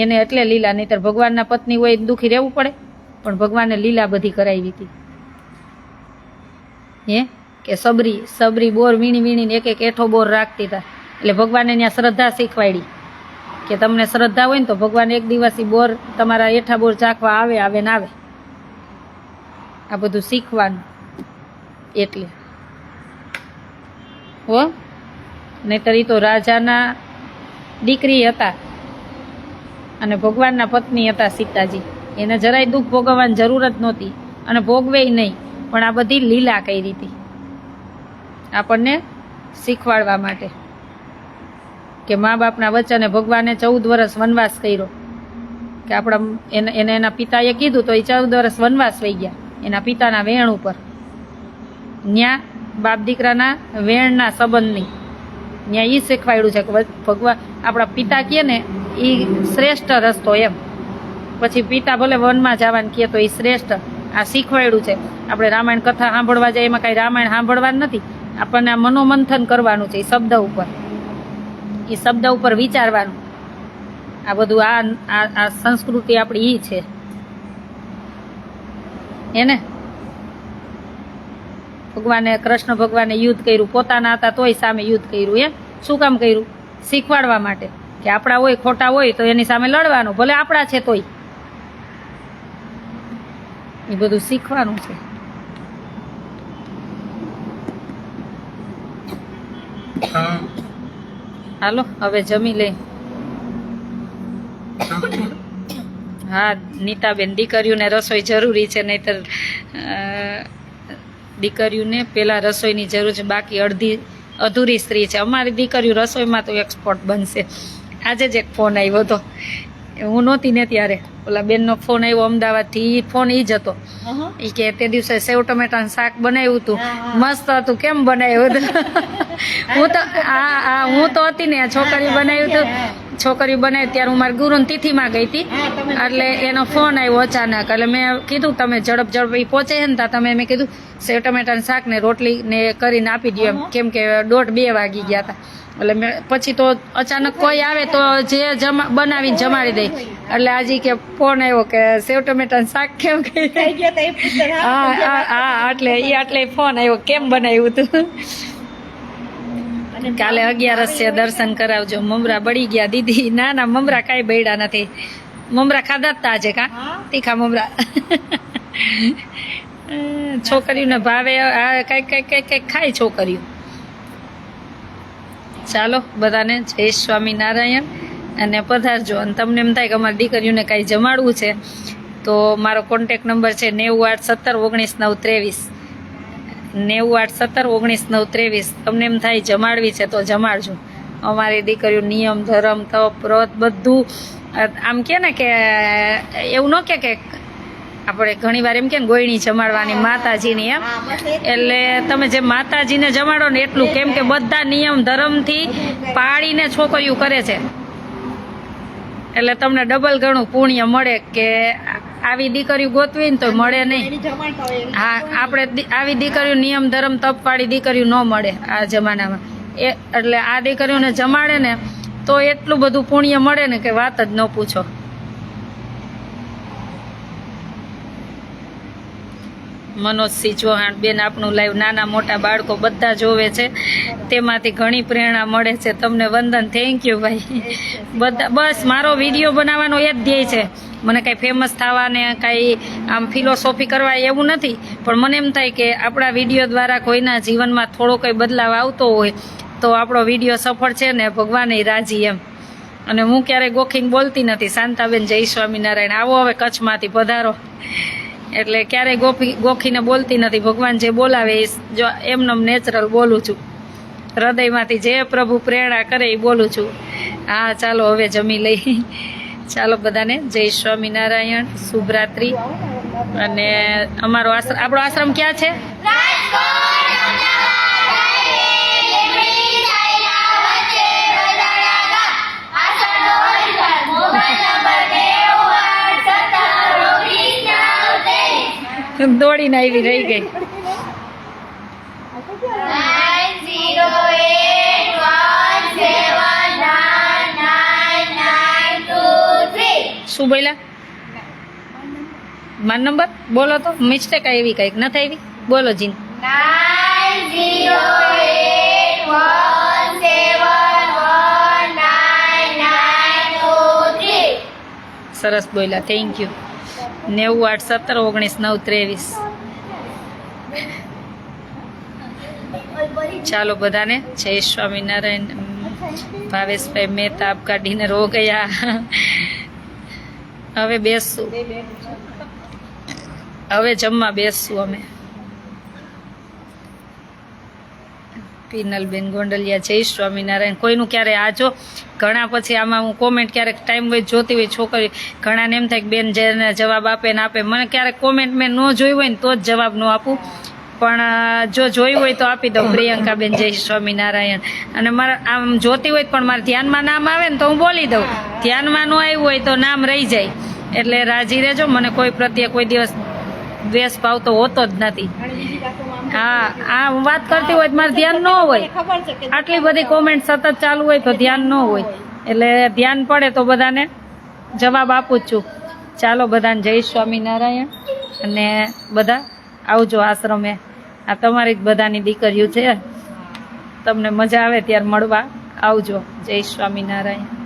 એને એટલે લીલા. નહીતર ભગવાનના પત્ની હોય દુઃખી રહેવું પડે. પણ ભગવાને લીલા બધી કરાવી હતી. કે સબરી બોર વીણીને એક એઠો બોર રાખતી હતા. એટલે ભગવાને ત્યાં શ્રદ્ધા શીખવાડી કે તમને શ્રદ્ધા હોય ને તો ભગવાન એક દિવસ બોર તમારા એઠા બોર ચાખવા આવે ને આવે. આ બધું શીખવાનું એટલે હો. નહીતર એ તો રાજાના દીકરી હતા અને ભગવાનના પત્ની હતા સીતાજી. એને જરાય દુઃખ ભોગવવાની જરૂર જ નહોતી અને ભોગવે નહીં. પણ આ બધી લીલા કરી હતી આપણને શીખવાડવા માટે કે મા બાપના વચને ભગવાને 14 વર્ષ વનવાસ કર્યો. કે આપણા એના પિતાએ કીધું તો એ 14 વર્ષ વનવાસ વહી ગયા એના પિતાના વેણ ઉપર. ન્યા બાપ દીકરાના વેણના સંબંધની ન્યા એ શીખવાડ્યું છે કે ભગવાન આપણા પિતા કહે ને એ શ્રેષ્ઠ રસ્તો એમ. પછી પિતા ભલે વનમાં જવાનું કહે તો એ શ્રેષ્ઠ. આ શીખવાડ્યું છે. આપણે રામાયણ કથા સાંભળવા જાય એમાં કાંઈ રામાયણ સાંભળવાનું નથી. આપણને આ મનોમંથન કરવાનું છે. એ શબ્દ ઉપર વિચારવાનું. આ બધું આ સંસ્કૃતિ આપણી છે એને. કૃષ્ણ ભગવાને યુદ્ધ કર્યું. પોતાના હતા તોય સામે યુદ્ધ કર્યું. શું કામ કર્યું? શીખવાડવા માટે કે આપણા હોય ખોટા હોય તો એની સામે લડવાનું. ભલે આપણા છે તોય. એ બધું શીખવાનું છે. હાલો હવે જમી લે. હા નીતાબેન, દીકરીઓને રસોઈ જરૂરી છે. નહીતર દીકરીઓને પેલા રસોઈની જરૂર છે. બાકી અધૂરી સ્ત્રી છે. અમારી દીકરીઓ રસોઈમાં તો એક્સપર્ટ બનશે. આજે જ એક ફોન આવ્યો હતો. હું નહોતી ને ત્યારે ઓલા બેનનો ફોન આવ્યો અમદાવાદથી. ફોન એ જ હતો. એ કે તે દિવસે સેવ ટમેટાનું શાક બનાવ્યું હતું. મસ્ત હતું. કેમ બનાવ્યું હતું? હું તો હતી ને. છોકરીઓ બનાવ્યું હતું. છોકરીઓ બનાવી ત્યારે હું મારી ગુરુની તિથિમાં ગઈ હતી. એટલે એનો ફોન આવ્યો અચાનક. એટલે મેં કીધું તમે ઝડપ એ પહોંચે છે ને તમે મેં કીધું સેવ ટમેટાનું શાક ને રોટલી ને કરીને આપી દો એમ. કેમ કે 1:30 વાગી ગયા હતા. એટલે મેં પછી તો અચાનક કોઈ આવે તો જે બનાવીને જમાડી દઈ. એટલે આજે કે ફોન આવ્યો કે સેવ ટમેટાનું શાક કેમ હા એટલે ફોન આવ્યો કેમ બનાવ્યું હતું. કાલે 11 છે. દર્શન કરાવજો. મમરા બળી ગયા દીદી. ના મમરા કાંઈ બળ્યા નથી. મમરા ખાધા જ આજે કા તીખા મમરા. છોકરીઓને ભાવે કઈ ખાય છોકરીઓ. ચાલો બધાને જય સ્વામિનારાયણ અને પધારજો. અને તમને એમ થાય કે અમારી દીકરીઓને કાંઈ જમાડવું છે તો મારો કોન્ટેક નંબર છે 9817 19 923. તમને એમ થાય જમાડવી છે તો જમાડજો. અમારી દીકરીઓ નિયમ ધર્મ તપ વ્રત બધું આમ કે ને કે એવું ન કે આપણે ઘણી વાર એમ કે ને ગોયણી જમાડવાની માતાજીની એમ. એટલે તમે જે માતાજીને જમાડો ને એટલું. કેમ કે બધા નિયમ ધર્મથી પાળીને છોકરીઓ કરે છે. એટલે તમને ડબલ ગણું પુણ્ય મળે કે આવી દીકરીઓ ગોતવી ને તો મળે નહીં. એની જમાડતા હોય એવી હા, આપણે આવી દીકરીઓ નિયમ ધર્મ તપવાળી દીકરીઓ ન મળે આ જમાનામાં. એટલે આ દીકરીઓને જમાડે ને તો એટલું બધું પુણ્ય મળે ને કે વાત જ ન પૂછો. મનોજસિંહ ચૌહાણ બેન આપનું લાઈવ નાના મોટા બાળકો બધા જોવે છે, તેમાંથી ઘણી પ્રેરણા મળે છે. તમને વંદન. થેન્ક યુ ભાઈ. બધા બસ મારો વિડીયો બનાવવાનો એ જ ધ્યેય છે. મને કાંઈ ફેમસ થવા ને કાંઈ આમ ફિલોસોફી કરવા એવું નથી, પણ મને એમ થાય કે આપણા વિડીયો દ્વારા કોઈના જીવનમાં થોડો કંઈ બદલાવ આવતો હોય તો આપણો વિડીયો સફળ છે ને ભગવાને રાજી એમ. અને હું ક્યારેય ગોખીને બોલતી નથી. શાંતાબેન જય સ્વામિનારાયણ. આવો હવે કચ્છમાંથી પધારો. એટલે ક્યારેય ગોખીને બોલતી નથી. ભગવાન જે બોલાવે એ જો એમને નેચરલ બોલું છું. હૃદયમાંથી જે પ્રભુ પ્રેરણા કરે એ બોલું છું. હા, ચાલો હવે જમી લઈ. ચાલો બધાને જય સ્વામિનારાયણ, શુભરાત્રિ. અને અમારો આશ્રમ, આપણો આશ્રમ ક્યાં છે? દોડીને આવી રહી ગઈ. શું બોલ્યા? મારો નંબર બોલો તો. મિસ્ટેક આવી કઈક નથી આવી? બોલો જીન. સરસ બોલ્યા. Thank you. 90 8 17 19 9 23. ચાલો બધાને જય સ્વામિનારાયણ. ભાવેશભાઈ મહેતા આપકા ડિનર હો ગયા. હવે બેસશું, હવે જમવા બેસશું અમે. પિનલબેન ગોંડલિયા જય સ્વામિનારાયણ. કોઈનું ક્યારે આજો ઘણા પછી આમાં હું કોમેન્ટ ક્યારેક ટાઈમ વેચ જોતી હોય છોકરી, ઘણાને એમ થાય કે બેન જેને જવાબ આપે ને આપે. મને ક્યારેક કોમેન્ટ મેં ન જોઈ હોય ને તો જ જવાબ ન આપું, પણ જો જોઈ હોય તો આપી દઉં. પ્રિયંકાબેન જય સ્વામિનારાયણ. અને મારા આમ જોતી હોય પણ મારા ધ્યાનમાં નામ આવે ને તો હું બોલી દઉં. ધ્યાનમાં ન આવ્યું હોય તો નામ રહી જાય. એટલે રાજી રહેજો. મને કોઈ પ્રત્યે કોઈ દિવસ દ્વેષ ભાવ તો હોતો જ નથી. હા, હું વાત કરતી હોય મારે ધ્યાન ન હોય. આટલી બધી કોમેન્ટ સતત ચાલુ હોય તો ધ્યાન ન હોય. એટલે ધ્યાન પડે તો બધાને જવાબ આપું જ છું. ચાલો બધાને જય સ્વામિનારાયણ. અને બધા આવજો આશ્રમે. આ તમારી જ બધાની દીકરીઓ છે. તમને મજા આવે ત્યારે મળવા આવજો. જય સ્વામિનારાયણ.